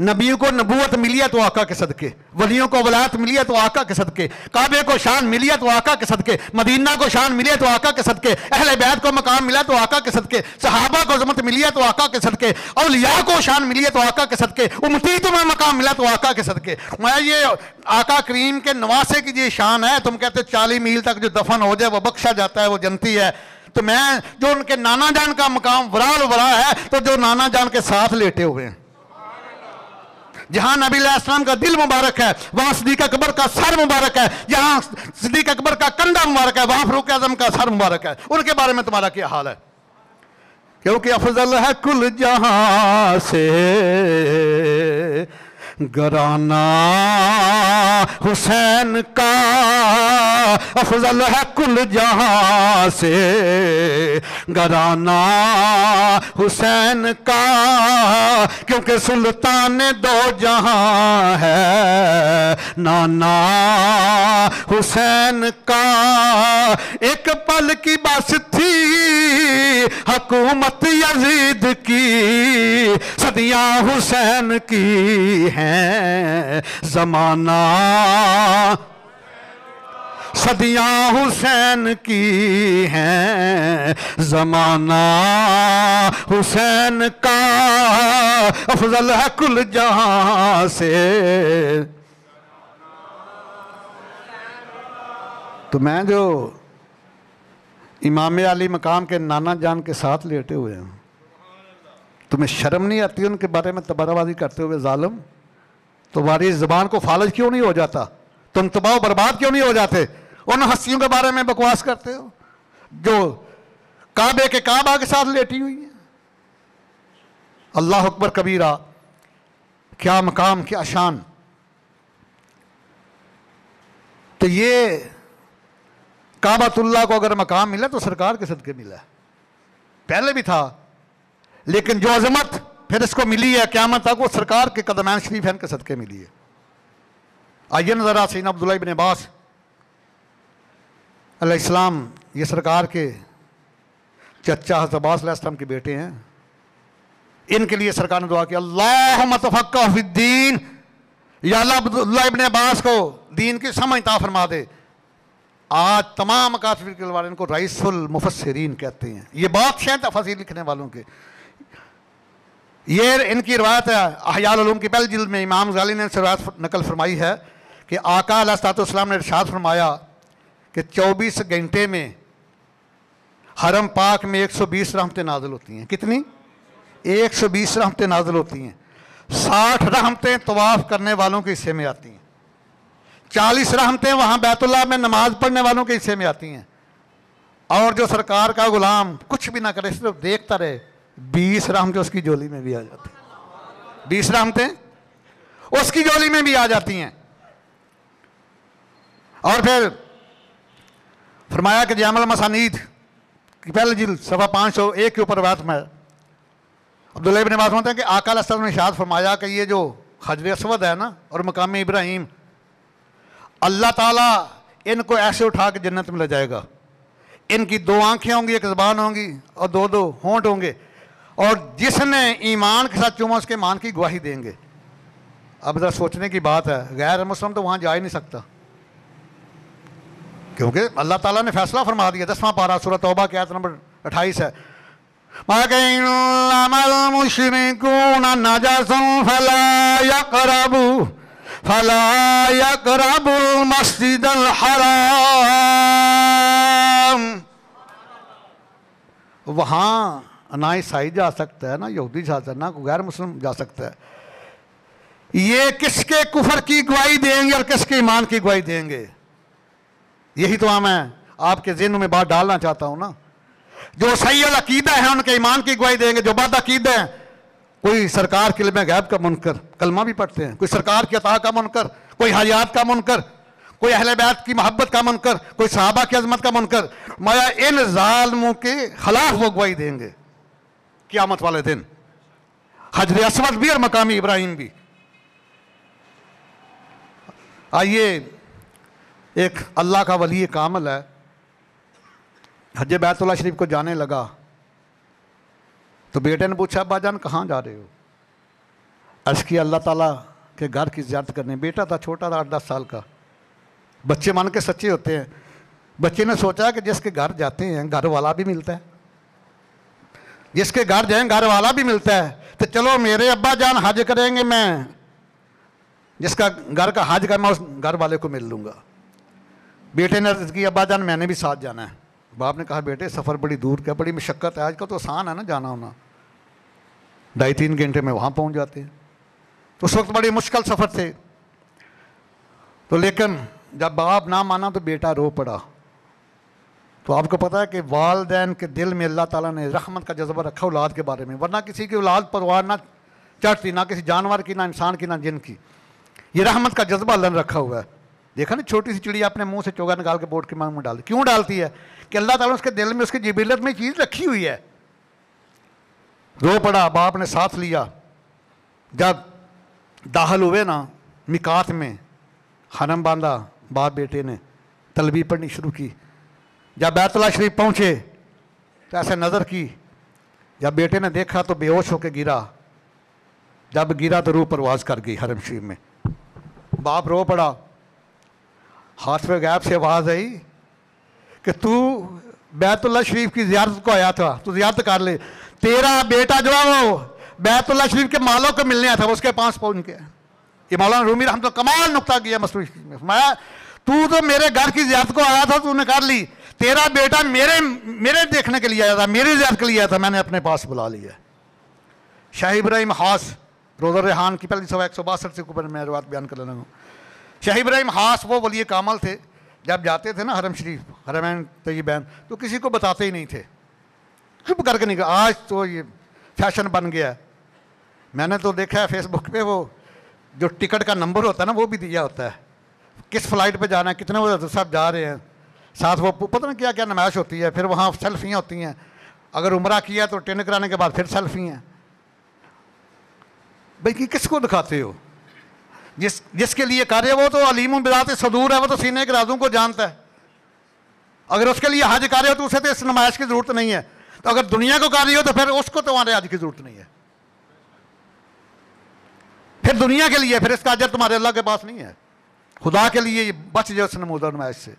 नबियों को नबूवत मिली है तो आका के सदके, वलियों को वलायत मिली है तो आका के सदके, काबे को शान मिली है तो आका के सदके, मदीना को शान मिली है तो आका के सदके, अहले बैत को मकाम मिला तो आका के सदके, सहाबा को अज़मत मिली है तो आका के सदके, औलिया को शान मिली है तो आका के सदके, उम्मती तुम्हें मकाम मिला तो आका के सदके। मैं ये आका करीम के नवासे की ये शान है। तुम कहते 40 मील तक जो दफन हो जाए वो बख्शा जाता है, वो जन्नती है। तो मैं जो उनके नाना जान का मकाम वराल वरा है, तो जो नाना जान के साथ लेटे हुए हैं, जहां नबी अलैहिस्सलाम का दिल मुबारक है वहां सिद्दीक़ अकबर का सर मुबारक है, जहां सिद्दीक़ अकबर का कंधा मुबारक है वहां फारूक आज़म का सर मुबारक है। उनके बारे में तुम्हारा क्या हाल है? क्योंकि अफजल है कुल जहां से घराना हुसैन का, अफजल है कुल जहां से घराना हुसैन का, क्योंकि सुल्तान दो जहां है नाना हुसैन का। एक पल की बस थी हुकूमत यजीद की, सदियां हुसैन की हैं जमाना, सदियां हुसैन की हैं जमाना हुसैन का, अफजल है कुल जहां से। तो मैं जो इमाम अली मकाम के नाना जान के साथ लेटे हुए हैं, तुम्हें शर्म नहीं आती उनके बारे में तबराबाजी करते हुए? जालिम, तुम्हारी ज़बान को फालज क्यों नहीं हो जाता? तुम तबाह बर्बाद क्यों नहीं हो जाते? उन हस्तियों के बारे में बकवास करते हो जो काबे के काबा के साथ लेटी हुई है। अल्लाह अकबर कबीरा, क्या मकाम, क्या शान। तो ये काबतुल्लाह को अगर मकाम मिला तो सरकार के सदके मिला है, पहले भी था, लेकिन जो अजमत फिर इसको मिली है क़यामत तक वो सरकार के कदमैन शरीफ के सदके मिली है। आइए नजरा सैयदना अब्दुल्लाह इब्न अब्बास अलैहिस्सलाम, ये सरकार के चचा हज़रत अब्बास अलैहिस्सलाम के बेटे हैं। इनके लिए सरकार ने दुआ की, अल्लाहुम्मा तफ़क्क़ह फ़िद्दीन, या अल्लाह अब्दुल्लाह इब्न अब्बास को दीन की समझ अता फरमा दे। आज तमाम अकादमी के वाले इनको रईसुल मुफस्सिरीन कहते हैं। ये बादशाह तफसीर लिखने वालों के, ये इनकी रवायत है अहयाल उलूम की पहली जिल्द में इमाम ग़ज़ाली ने रवायत नकल फरमाई है कि आका अलैहिस्सलाम ने इरशाद फरमाया कि 24 घंटे में हरम पाक में 120 रहमतें नाज़िल होती हैं। कितनी? 120 रहमतें नाज़िल होती हैं। 60 रहमतें तवाफ़ करने वालों के हिस्से में आती हैं, 40 रहमतें वहाँ बैतुल्लाह में नमाज पढ़ने वालों के हिस्से में आती हैं, और जो सरकार का गुलाम कुछ भी ना करे सिर्फ देखता रहे, 20 रहमतें उसकी झोली में भी आ जाती हैं। 20 रहमतें उसकी झोली में भी आ जाती हैं। और फिर फरमाया कि जामिल मसानीद की पहली जिल्द सफ़ा 501 के ऊपर रवायत में अब्दुल्लाह इब्न अब्बास होते हैं कि आका अलैहिस्सलाम ने इरशाद फरमाया कि ये जो हजर अस्वद है ना और मकाम इब्राहीम, अल्लाह ताला इनको ऐसे उठा के जन्नत में ले जाएगा। इनकी 2 आंखें होंगी, 1 ज़बान होंगी और 2 होंठ होंगे, और जिसने ईमान के साथ चूमा उसके ईमान की गवाही देंगे। अब ज़रा सोचने की बात है, गैर मुस्लिम तो वहाँ जा ही नहीं सकता, क्योंकि अल्लाह ताला ने फैसला फरमा दिया। 10वां पारा सूरह तौबा की आयत नंबर 28 है, फला यक़रबुल मस्जिदल हराम। वहाँ ना ईसाई जा सकता है, ना यहूदी जा सकता है, ना गैर मुस्लिम जा सकता है। ये किसके कुफर की गवाही देंगे और किसके ईमान की गवाही देंगे? यही तो मैं आपके ज़हन में बात डालना चाहता हूँ ना। जो सही अकीदा है उनके ईमान की गवाही देंगे, जो बद अकीदा है, कोई सरकार के इल्म गैब का मुनकर, कलमा भी पढ़ते हैं, कोई सरकार की अता का मुनकर, कोई हयात का मुनकर, कोई अहले बैत की मोहब्बत का मुनकर, कोई सहाबा की अजमत का मुनकर, माया इन जालिमों के खिलाफ वो गवाही देंगे क़यामत वाले दिन। हजर अस्वद भी और मकामी इब्राहिम भी। आइए, एक अल्लाह का वली कामिल है, हज बैतुल्लाह शरीफ को जाने लगा तो बेटे ने पूछा, अब्बा जान कहाँ जा रहे हो? अर्ज़ किया अल्लाह ताला के घर की ज़ियारत करने। बेटा था, छोटा था, 8-10 साल का। बच्चे मान के सच्चे होते हैं। बच्चे ने सोचा कि जिसके घर जाते हैं घर वाला भी मिलता है, जिसके घर जाएं घर वाला भी मिलता है, तो चलो मेरे अब्बा जान हज करेंगे, मैं जिसका घर का हज कर मैं उस घर वाले को मिल लूँगा। बेटे ने अर्ज़ की, अब्बा जान मैंने भी साथ जाना है। बाप ने कहा, बेटे सफ़र बड़ी दूर का, बड़ी मशक्क़त है, आजकल तो आसान है ना जाना होना, 2.5-3 घंटे में वहाँ पहुँच जाते हैं। तो उस वक्त बड़ी मुश्किल सफ़र थे। तो लेकिन जब बाप ना माना तो बेटा रो पड़ा। तो आपको पता है कि वालिदैन के दिल में अल्लाह ताला ने रहमत का जज्बा रखा औलाद के बारे में, वरना किसी की औलाद परवार ना चढ़ती, ना किसी जानवर की, ना इंसान की, ना जिन की। ये रहमत का जज्बा अल्लाह ने रखा हुआ है। देखा ना, छोटी सी चिड़िया अपने मुंह से चोगा निकाल के बोर्ड के मुंह में डालती, क्यों डालती है? कि अल्लाह ताला उसके दिल में, उसकी जिबिलत में चीज़ रखी हुई है। रो पड़ा, बाप ने साथ लिया। जब दाखिल हुए ना मिकात में, हरम बांधा, बाप बेटे ने तलबी पढ़नी शुरू की। जब बैतुल्लाह शरीफ पहुँचे तो ऐसे नज़र की, जब बेटे ने देखा तो बेहोश होकर गिरा। जब गिरा तो रूह परवाज़ कर गई हरम शरीफ में। बाप रो पड़ा। हाथ में गैब से आवाज़ आई कि तू बैतुल्लाह शरीफ की ज़ियारत को आया था, तू ज़ियारत कर ले। तेरा बेटा जो है वो बैतुल्लाह शरीफ के मालों को मिलने आया था, उसके पास पहुँच के। ये मौलाना रूमी रहमत तो कमाल नुक्ता किया मसरूफ़ में। फरमाया, तू तो मेरे घर की ज़ियारत को आया था, तूने कर ली। तेरा बेटा मेरे देखने के लिए आया था, मेरी ज़ियारत के लिए आया था, मैंने अपने पास बुला लिया। शाह इब्राहिम हास, रोज़ा रेहान की पहली 162 से ऊपर मैं बात बयान कर लेना हूँ। शाह इब्राहिम हास वो वली कामल थे, जब जाते थे ना हरम शरीफ, हरमैन तय्यबैन, तो किसी को बताते ही नहीं थे, चुप करके निकल। आज तो ये फैशन बन गया है। मैंने तो देखा है फेसबुक पे, वो जो टिकट का नंबर होता है ना वो भी दिया होता है, किस फ्लाइट पे जाना है, कितने बजे, सब जा रहे हैं साथ। वो पता नहीं क्या क्या नुमाइश होती है, फिर वहाँ सेल्फियाँ होती हैं। अगर उम्रा किया तो टेन कराने के बाद फिर सेल्फी हैं। भाई कि किसको दिखाते हो? जिसके लिए कार्य वो तो अलीम बिज़ात सदूर है, वो तो सीने के राजों को जानता है। अगर उसके लिए हज कार्य हो तो उसे तो इस नुमाइश की ज़रूरत नहीं है। तो अगर दुनिया को कार्य हो तो फिर उसको तुम्हारे हज की ज़रूरत नहीं है। फिर दुनिया के लिए, फिर इसका अजर तुम्हारे अल्लाह के पास नहीं है। खुदा के लिए ये बच जाओ इस नमूदा नुमाइश से।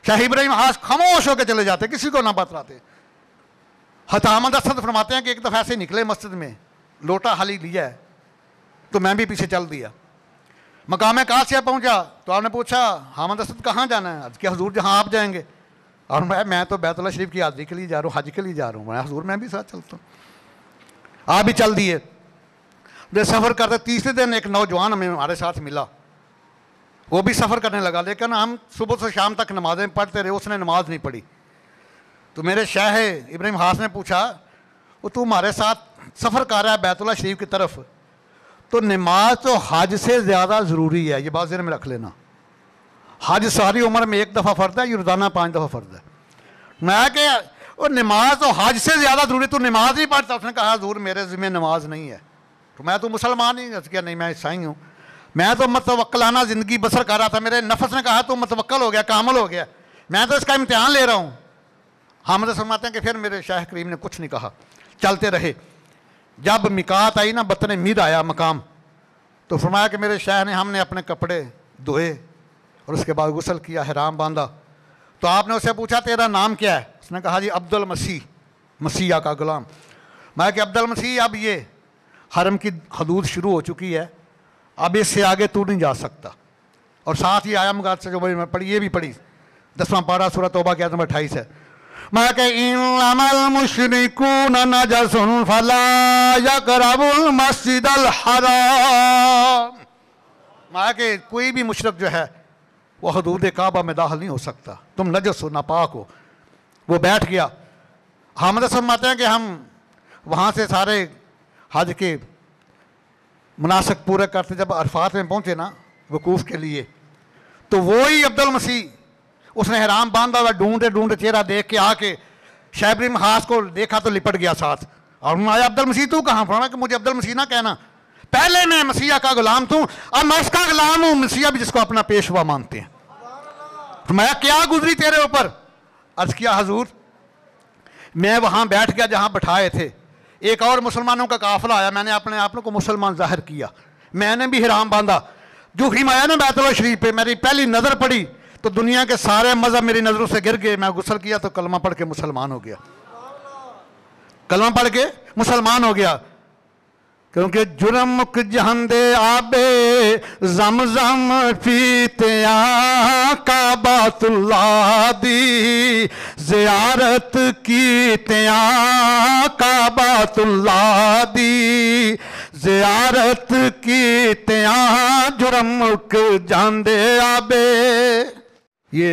शाह इब्राहिम हास खामोश होकर चले जाते, किसी को ना बतलाते। हतामद असद फरमाते हैं कि एक दफ़ा ऐसे निकले मस्जिद में, लोटा हाली लिया है, तो मैं भी पीछे चल दिया। मकाम कासिया पहुंचा तो आपने पूछा, हामद असद कहाँ जाना है? कि हजूर जहाँ आप जाएंगे। और मैं तो बैतुल्लाह शरीफ की हाज़िरी के लिए जा रहा हूँ, हज के लिए जा रहा हूँ। मैं हजूर मैं भी साथ चलता हूँ। आप भी चल दिए। जब सफ़र करते तीसरे दिन एक नौजवान हमें हमारे साथ मिला, वो भी सफ़र करने लगा, लेकिन हम सुबह से शाम तक नमाज़ें पढ़ते रहे, उसने नमाज नहीं पढ़ी। तो मेरे शाह इब्राहिम हास ने पूछा, वो तू हमारे साथ सफ़र कर रहा है बैतुल्लाह शरीफ की तरफ, तो नमाज तो हज से ज़्यादा ज़रूरी है, ये बात ज़हन में रख लेना। हज सारी उम्र में एक दफ़ा फ़र्ज़ है, ये रोज़ाना 5 दफ़ा फ़र्ज़ है। मैं क्या, और नमाज तो हज से ज़्यादा ज़रूरी, तो नमाज नहीं पढ़ता। उसने कहा, हजूर मेरे ज़िम्मे नमाज नहीं है। तो मैं तो मुसलमान ही, क्या नहीं, मैं ईसाई हूँ, मैं तो मतवक्कलाना ज़िंदगी बसर कर रहा था। मेरे नफ्स ने कहा तो मतवक्कल हो गया, कामल हो गया, मैं तो इसका इम्तिहान ले रहा हूँ। हामिद फरमाते हैं कि फिर मेरे शाह करीम ने कुछ नहीं कहा, चलते रहे। जब मिकात आई ना, बतन मीर आया मकाम, तो फरमाया कि मेरे शाह ने, हमने अपने कपड़े धोए और उसके बाद गुस्ल किया, हराम बांधा। तो आपने उससे पूछा, तेरा नाम क्या है? उसने कहा, जी अब्दुल मसीह, मसीहा का गुलाम। मैं कि अब्दुल मसीह, अब ये हरम की हदूद शुरू हो चुकी है, अब इससे आगे तू नहीं जा सकता। और साथ ही आया मुगात से जो मैं पढ़ी, ये भी पढ़ी, 10वां पारा सूरह तौबा की आयत नंबर 28 है। मैं के इन्नमल मुशरिकून नजसुन फला यक़रबुल मस्जिदल हराम। मैं के कोई भी मुशरिक जो है वो हदूद काबा में दाखिल नहीं हो सकता, तुम नजस हो, नापाक हो। वो बैठ गया। हम तो फरमाते हैं कि हम वहाँ से सारे हज के मुनासिक पूरे करते, जब अरफात में पहुँचे ना वकूफ़ के लिए, तो वही अब्दुल मसीह उसने हराम बांधा हुआ ढूंढे ढूंढे चेहरा देख के आके शैबरी खास को देखा तो लिपट गया साथ। और आया अब्दुल मसीह तू कहाँ? फरमाया कि मुझे अब्दुल मसीह ना कहना, पहले मैं मसीहा का गुलाम था, अब मैं उसका गुलाम हूँ, मसीहा भी जिसको अपना पेशवा मानते हैं। फरमाया क्या गुजरी तेरे ऊपर? अर्ज किया हजूर मैं वहाँ बैठ गया जहाँ बैठाए थे, एक और मुसलमानों का काफिला आया, मैंने अपने आप को मुसलमान जाहिर किया, मैंने भी हिराम बांधा। जो हिम आया ना बैतुल्लाह शरीफ पे, मेरी पहली नज़र पड़ी तो दुनिया के सारे मज़हब मेरी नज़रों से गिर गए। मैं गुस्ल किया तो कलमा पढ़ के मुसलमान हो गया, कलमा पढ़ के मुसलमान हो गया। क्योंकि जुर्म मुक जहंदे आबे जमजम पीते काबातुल्लाह दी ज़ियारत कीते काबातुल्लाह दी ज़ियारत कीते जुर्म मुक जहंदे आबे। ये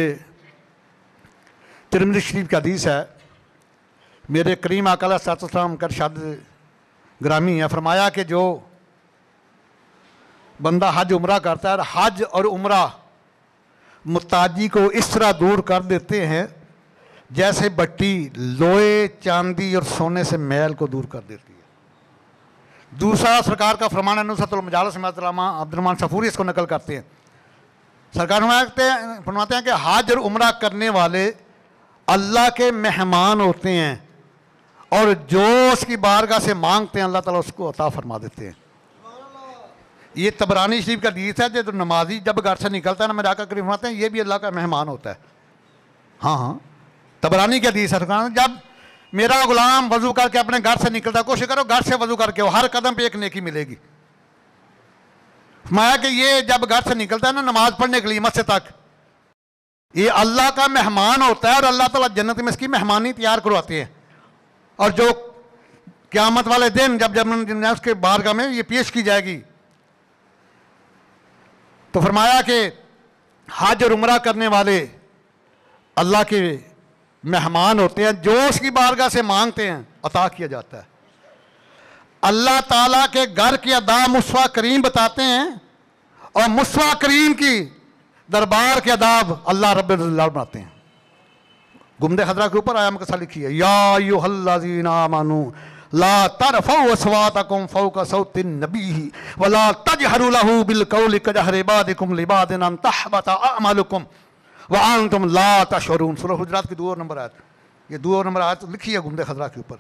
तिरमिज़ी शरीफ का हदीस है। मेरे करीम आका अलैहि सलाम का इरशाद ग्रामी है, फरमाया कि जो बंदा हज उम्रा करता है, हज और उम्रा मुताजी को इस तरह दूर कर देते हैं जैसे बट्टी लोहे चांदी और सोने से मैल को दूर कर देती है। दूसरा सरकार का फरमान है, नुसरतुल मजालिस में अब्दुर्रहमान सफूरी इसको नकल करते हैं। सरकार फरमाते हैं कि हज और उम्रा करने वाले अल्लाह के मेहमान होते हैं और जो उसकी बारगाह से मांगते हैं अल्लाह ताला उसको अता फरमा देते हैं। ये तबरानी शरीफ का हदीस है। जो नमाजी जब घर से निकलता है ना, मेरे आका करीम फरमाते हैं ये भी अल्लाह का मेहमान होता है। हाँ हाँ, तबरानी का हदीस है। जब मेरा गुलाम वजू करके अपने घर से निकलता है, कोशिश करो घर से वजू करके हो, हर कदम पे एक नेकी मिलेगी। फरमाया कि ये जब घर से निकलता है ना नमाज पढ़ने के लिए मस्जिद तक, ये अल्लाह का मेहमान होता है और अल्लाह ताला जन्नत में इसकी मेहमानी तैयार करवाते हैं। और जो क़यामत वाले दिन जब उसके बारगाह में ये पेश की जाएगी, तो फरमाया कि हज और उम्रा करने वाले अल्लाह के मेहमान होते हैं, जो उसकी बारगाह से मांगते हैं अता किया जाता है। अल्लाह ताला के घर की अदा मुस्वा करीम बताते हैं और मुस्वा करीम की दरबार के अदाब अल्लाह रब्बुल इज़्ज़त बनाते हैं। गुम्बद खजरा के ऊपर आयत का लिखी है, या अय्युहल्लज़ीना आमनू ला तरफ़ऊ अस्वातकुम फ़ौक़ सौतिन नबी वला तजहरू लहू बिल क़ौलि कजहरि बादिकुम लिबादिन अन तहबता अअमालुकुम व अंतुम ला तशऊरून। सूरह हुजरात की 2 नंबर आयत, ये 2 नंबर आयत लिखी है गुम्बद खजरा के ऊपर।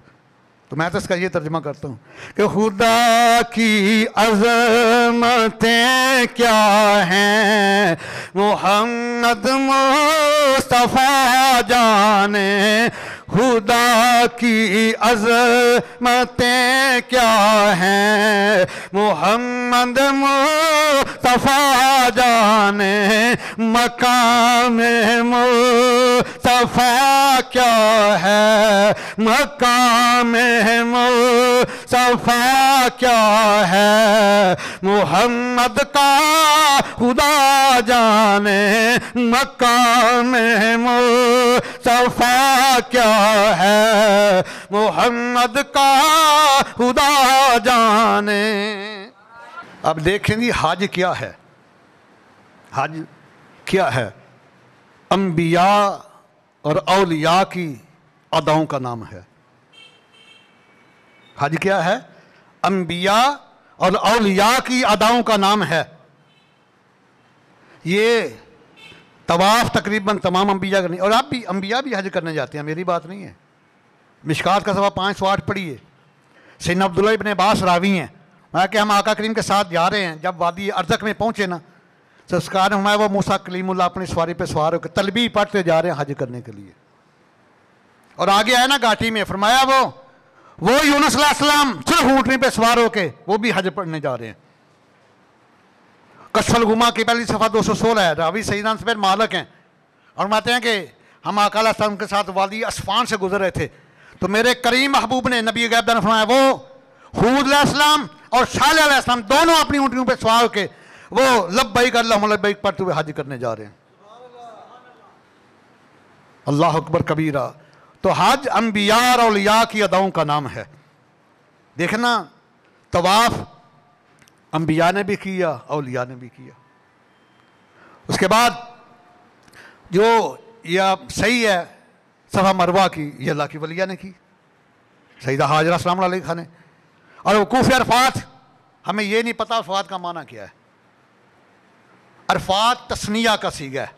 तो मैं तो इसका ये तर्जुमा करता हूँ कि खुदा की अज़मतें क्या हैं मोहम्मद मुस्तफ़ा जाने, खुदा की अज़मतें क्या हैं मोहम्मद मुस्तफ़ा जाने, मकाम मुस्तफ़ा क्या है, मकाम मुस्तफ़ा क्या है, मोहम्मद का खुदा जाने, मकाम मुस्तफ़ा क्या है, मोहम्मद का खुदा जाने। अब देखेंगे हज क्या है। हज क्या है? अंबिया और औलिया की अदाओं का नाम है। हज क्या है? अंबिया और औलिया की अदाओं का नाम है। ये तवाफ तकरीबन तमाम अंबिया का नहीं, और आप भी अंबिया भी हज करने जाते हैं, मेरी बात नहीं है। मिशकात का सवा 508 पढ़िए, सैयदना अब्दुल्लाह इब्न अब्बास रावी हैं, मैं कि हम आका करीम के साथ जा रहे हैं। जब वादी अर्ज़क में पहुँचे ना, संस्कार हमारे वो मूसा कलीमुल्लाह अपनी सवारी पे सवार होकर तलबी पढ़ते जा रहे हैं हज करने के लिए। और आगे आए ना घाटी में, फरमाया वो यूनुस अलैहिस्सलाम सिर्फ ऊँटनी पे सवार होके वो भी हज पढ़ने जा रहे हैं। कशफुल गुमा की पहली सफ़ा 216 है। रावी सईदान सफेद मालक हैं और मानते हैं कि हम आका अलैहिस्सलाम के साथ वादी असफान से गुजर रहे थे, तो मेरे करीम महबूब ने नबी गैब ने फरमाया वो हूद अलैहिस्सलाम और सालेह अलैहिस्सलाम दोनों अपनी ऊँटनियों पे सवार के वो लब्बैक अल्लाहुम्मा लब्बैक पढ़ते हुए हज करने जा रहे हैं। अल्लाह अकबर कबीरा। तो हज अंबिया और औलिया की अदाओं का नाम है। देखना तवाफ अंबिया ने भी किया, औलिया ने भी किया। उसके बाद जो यह सही है सफ़ा मरवा की, ये अल्लाह की वलिया ने की, सईदा हाजरा सलाम अलैहा ने। और वकूफ़ अरफात, हमें ये नहीं पता अरफात का माना क्या है। अरफात तस्निया का सीगा है,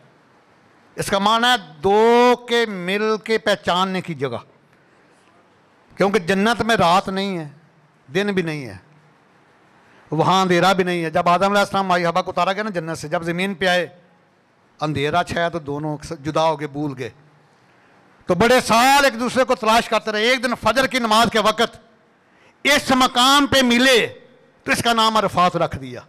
इसका माना है दो के मिल के पहचानने की जगह, क्योंकि जन्नत में रात नहीं है, दिन भी नहीं है, वहाँ अंधेरा भी नहीं है। जब आदम अलैहिस्सलाम माई हवा को उतारा गया ना जन्नत से, जब ज़मीन पे आए अंधेरा छाया तो दोनों जुदा हो गए, भूल गए। तो बड़े साल एक दूसरे को तलाश करते रहे। एक दिन फजर की नमाज के वक़्त इस मकाम पे मिले तो इसका नाम अरफात रख दिया।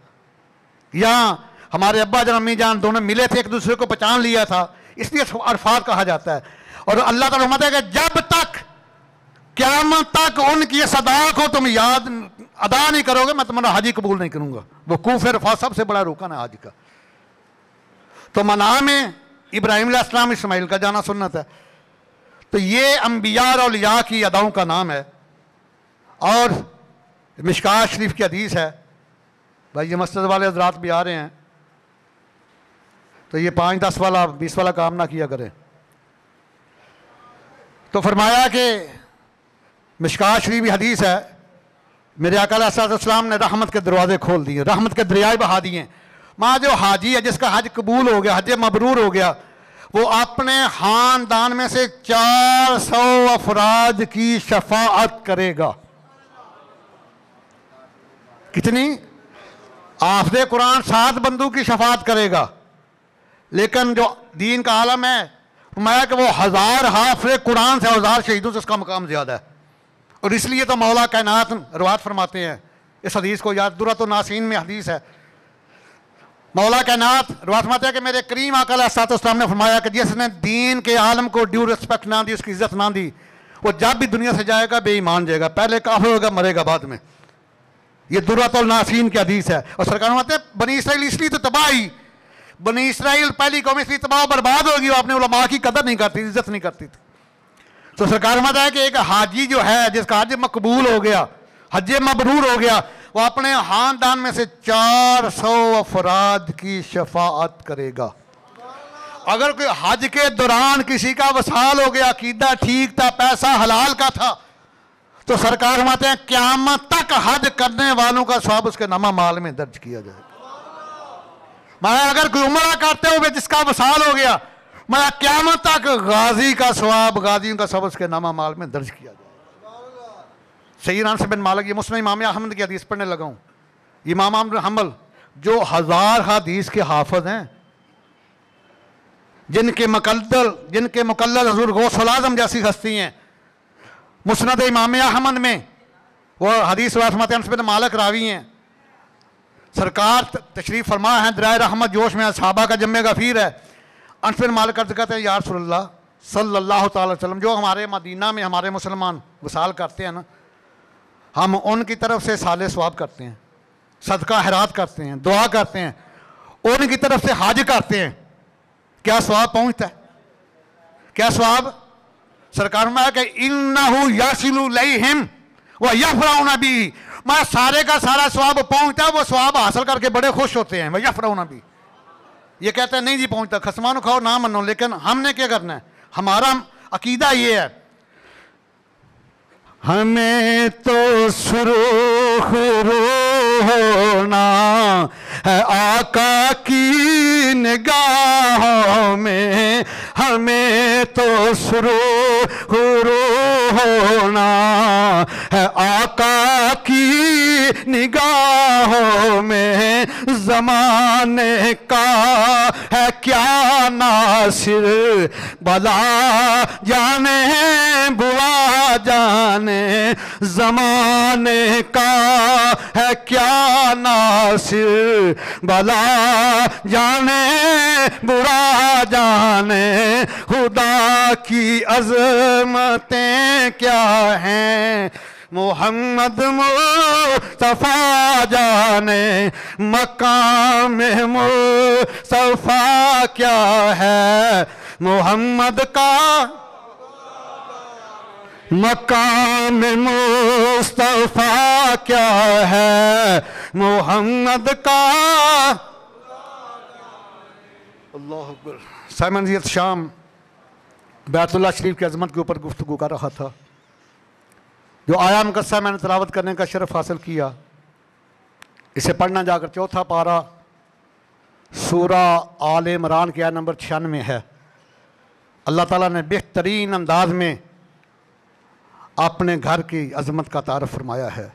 यहाँ हमारे अब्बा जान अम्मी जान दोनों मिले थे, एक दूसरे को पहचान लिया था, इसलिए अरफात कहा जाता है। और अल्लाह ताला फरमाता है कि जब तक क़यामत तक उनकी सदा को तुम याद अदा नहीं करोगे, मैं तुम्हारा हज कबूल नहीं करूँगा। वकूफ़ अरफात सबसे बड़ा रुकन है हज का। तो मना में इब्राहीम अलैहिस्सलाम इस्माइल का जाना सुन्नत है। तो ये अंबिया और औलिया की अदाओं का नाम है। और मिशकात शरीफ की हदीस है, भाई ये मस्जिद वाले हज़रात भी आ रहे हैं तो ये 5-10 वाला 20 वाला काम ना किया करें। तो फरमाया कि मिशकात शरीफ की हदीस है, मेरे आका अलैहिस्सलाम ने रहमत के दरवाजे खोल दिए, रहमत के दरियाए बहा दिए। माँ जो हाजी है जिसका हज कबूल हो गया, हज मबरूर हो गया, वो अपने ख़ानदान में से 400 अफराद की शफाअत करेगा। कितनी? हाफ़िज़े कुरान 7 बंदों की शफाअत करेगा। लेकिन जो दीन का आलम है फरमाया कि वो 1000 हाफ़िज़े कुरान से 1000 शहीदों से उसका मकाम ज़्यादा है। और इसलिए तो मौला कायनात रवात फरमाते हैं, इस हदीस को याद, दुर्रत नासीन में हदीस है, मौला कायनात रवात फरमाते हैं कि मेरे करीम आका अलैहिस्सलाम ने फरमाया कि जिसने दीन के आलम को ड्यू रिस्पेक्ट ना दी, उसकी इज्जत ना दी, वो जब भी दुनिया से जाएगा बेईमान जाएगा, पहले काफिर होगा मरेगा बाद में। ये दुर्रत नासीन की हदीस है। और सरकार फरमाते हैं बनी इसराइल इसलिए तो तबाही, बनी इसराइल पहली कौम इसलिए तबाह बर्बाद होगी, वो अपने उलमा की कदर नहीं करती, इज्जत नहीं करती थी। तो सरकार फरमाता है कि एक हाजी जो है जिसका हज मकबूल हो गया, हज मबरूर हो गया, वो अपने ख़ानदान में से 400 अफराद की शफाअत करेगा। अगर कोई हज के दौरान किसी का वसाल हो गया, अकीदा ठीक था, पैसा हलाल का था, तो सरकार फरमाते हैं क़यामत तक हज करने वालों का सवाब उसके नामा माल में दर्ज किया जाएगा। मैं अगर कोई उम्रा करते हुए जिसका वसाल हो गया, मैं क़यामत तक गाजी का सवाब, गाजियों का सवाब उसके नामा माल में दर्ज किया जाएगा। सैयद अनस बिन मालिक, ये मुस्लिम इमाम अहमद की हदीस पढ़ने लगा हूँ। इमाम अहमद बिन हंबल जो 1000 हदीस के हाफिज हैं, जिनके मुकल्लद हजूर गौसुल आज़म जैसी हस्ती हैं। मुस्नद इमाम अहमद में वो हदीस फरमाते हैं, अनस बिन मालिक रावी हैं। सरकार तशरीफ़ फरमा है, दरिया रहमत जोश में सहाबा का जम्मे गफ़ीर है। अनस बिन मालिक अर्ज़ कहते हैं या रसूलल्लाह सल्लल्लाहु अलैहि वसल्लम, जो हमारे मदीना में हमारे मुसलमान वसाल करते हैं ना, हम उनकी तरफ से साले सवाब करते हैं, सदका खैरात करते हैं, दुआ करते हैं, उनकी तरफ से हज करते हैं, क्या सवाब पहुँचता है? क्या सवाब? सरकार में है कि इन्नहु यसिलु इलैहिम व यफरहुन बिही, मैं सारे का सारा सवाब पहुँचता है, वो सवाब हासिल करके बड़े खुश होते हैं। व यफरहुन बिही, ये कहते हैं नहीं जी पहुँचता, खसमानो खाओ ना मनो, लेकिन हमने क्या करना है? हमारा अकीदा ये है, हमें तो सुरूख रूह होना है आका की निगाहों में, हमें तो सुरूख रूह होना है आका की निगाहों में। ज़माने का है क्या नासिर, भला जाने बुआ जाने, ज़माने का है क्या नासिर, भला जाने बुरा जाने, खुदा की अज़मतें क्या हैं, मोहम्मद मुस्तफा जाने मकाम मुस्तफा क्या है, मोहम्मद का मकाम मुस्तफा क्या है, मोहम्मद का। अल्लाह अकबर। साइमन ज़ियत शाम बैतुल्लाह शरीफ की अज़मत के ऊपर गुफ्तगू कर रहा था। जो आया मुकस्सा मैंने तिलावत करने का शरफ हासिल किया, इसे पढ़ना जाकर चौथा पारा सूरा आल इमरान की आयत नंबर 96 है। अल्लाह ताला ने बेहतरीन अंदाज में अपने घर की अज़मत का तारफ़ फरमाया है।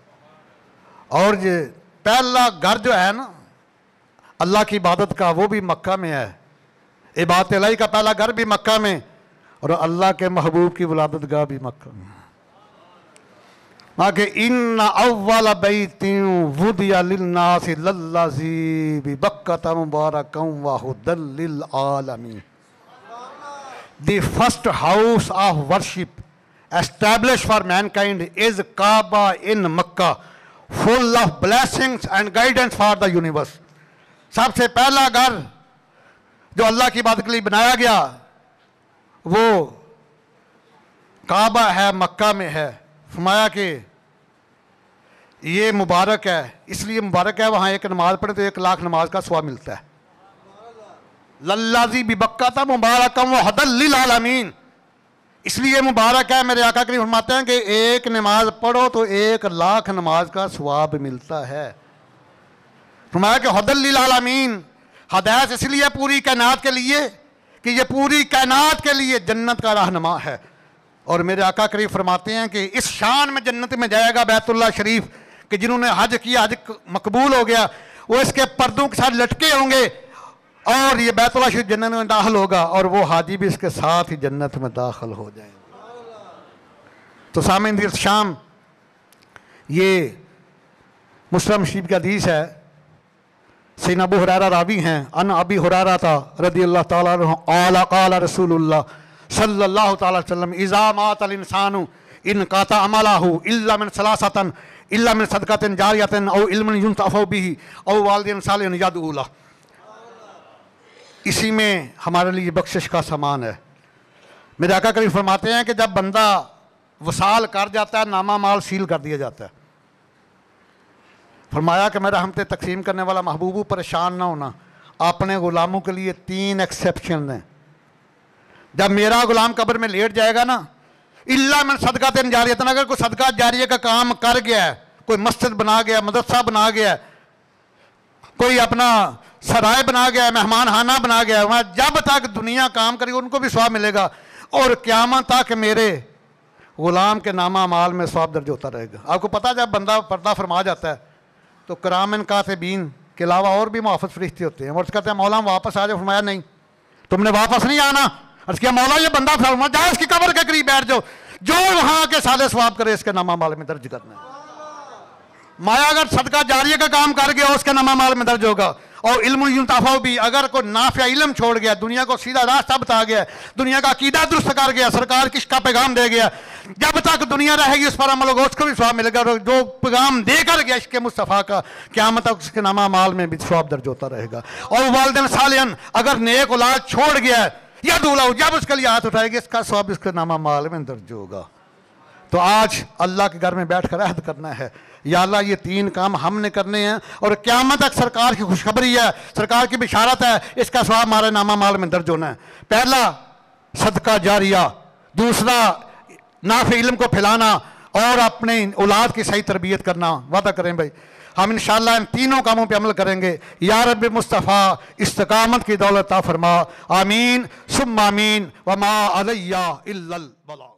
और ये पहला घर जो है ना अल्लाह की इबादत का, वो भी मक्का में है। इबादत इलाही का पहला घर भी मक्का में, और अल्लाह के महबूब की विलादत गाह भी मक्का में। आगे इन्ना अव्वल बैतिन वुदिया लिन्नासि लल्लज़ी बिबक्कत मुबारकम व हुदल लिल आलमीन। The first house of worship established for mankind is Kaaba in Makkah, full of blessings and guidance for the universe. सबसे पहला घर जो अल्लाह की इबादत के लिए बनाया गया वो काबा है, मक्का में है। फरमाया कि ये मुबारक है, इसलिए मुबारक है वहाँ एक नमाज पढ़े तो 1 लाख नमाज का सवाब मिलता है। लल्लाज़ी बिबक्कता मुबारकम व हुदल लिल आलमीन, इसलिए मुबारक है। मेरे आका करीम फरमाते हैं कि एक नमाज पढ़ो तो 1 लाख नमाज का सवाब मिलता है। फरमाया कि हुदल लिल आलमीन, हदायत इसलिए पूरी कायनात के लिए कि ये पूरी कायनात के लिए जन्नत का रहनुमा है। और मेरे आका करीम फरमाते हैं कि इस शान में जन्नत में जाएगा बैतुल्लाह शरीफ कि जिन्होंने हज किया, हज मकबूल हो गया, वो इसके पर्दों के साथ लटके होंगे और ये बैतुल्लाह शरीफ जन्नत में दाखिल होगा और वो हाजी भी इसके साथ ही जन्नत में दाखिल हो जाएंगे। तो सामईन ज़ियत शाम ये मुस्लिम शरीफ की हदीस है। सैयदना अबू हुरैरा रावी हैं। अन अबी हुरैरा था रज़ियल्लाहु ताला अन्हु क़ाला क़ाला रसूलुल्लाह सल्लल्लाहु ताला अलैहि वसल्लम इज़ा मातल इंसानु इन काता अमलहु इल्ला मिन सलासतन इल्ला मिन सदक़तिन जारियतिन औ इल्मिन युंतफ़उ बिही औ वालिदिन सालिहिन यदऊ लह। इसी में हमारे लिए बख्शिश का सामान है। मेरे आका करीम फरमाते हैं कि जब बंदा वसाल कर जाता है, नामा माल सील कर दिया जाता है। फरमाया कि मेरा हमसे तकसीम करने वाला महबूबू परेशान ना होना, अपने ग़ुलामों के लिए 3 एक्सेप्शन हैं। जब मेरा ग़ुलाम कब्र में लेट जाएगा ना, इल्ला मिन सदक़तिन जारियतिन, अगर कोई सदका जारिया का काम कर गया है, कोई मस्जिद बना गया, मदरसा बना गया, कोई अपना सराय बना गया, मेहमान खाना बना गया, वहाँ जब तक दुनिया काम करेगी उनको भी स्वाब मिलेगा और क़यामत तक मेरे ग़ुलाम के नामा माल में स्वाब दर्ज होता रहेगा। आपको पता है जब बंदा पर्दा फरमा जाता है तो करामन कातिबीन के अलावा और भी मुहफ़्फ़िज़ फरिश्ते होते हैं। और कहते हैं मौला वापस आ जाओ। फरमाया नहीं, तुमने वापस नहीं आना। अर्ज़ किया मौला ये बंदा फरमा जाओ इसकी कब्र के करीब बैठ जाओ, जो वहाँ के साले स्वाब करे इसके नामा माल में दर्ज करना है। माया अगर सदका जारिया का काम कर गया उसके नामा माल में दर्ज होगा। और इल्म युंतफ़उ भी, अगर कोई नाफ़िया इल्म छोड़ गया, दुनिया को सीधा रास्ता बता गया, दुनिया का अकीदा दुरुस्त कर गया, सरकार की का पैगाम दे गया, जब तक दुनिया रहेगी उस पर अमल होगा, उसको भी स्वाब मिलेगा। और जो पैगाम देकर गया इसके मुस्तफ़ा का, क़यामत तक उसके नामा माल में भी स्वाब दर्ज होता रहेगा। और वालिदैन सालिहन, अगर नेक औलाद छोड़ गया या दूल्हा, जब उसके लिए हाथ उठाएगी इसका स्वाब इसके नामा माल में दर्ज होगा। तो आज अल्लाह के घर में बैठ कर अहद करना है, या अल्लाह ये 3 काम हमने करने हैं और क़यामत तक सरकार की खुशखबरी है, सरकार की बिशारत है, इसका स्वाब हमारे नामा माल में दर्ज होना है। पहला सदका जारिया, दूसरा नाफ़े इल्म को फैलाना और अपने औलाद की सही तरबियत करना। वादा करें भाई हम इंशाअल्लाह इन तीनों कामों पे अमल करेंगे। या रब्बी मुस्तफ़ा इस्तकामत की दौलत अता फरमा। आमीन सुम्मा आमीन व मा अलैया इल्लल बलाग।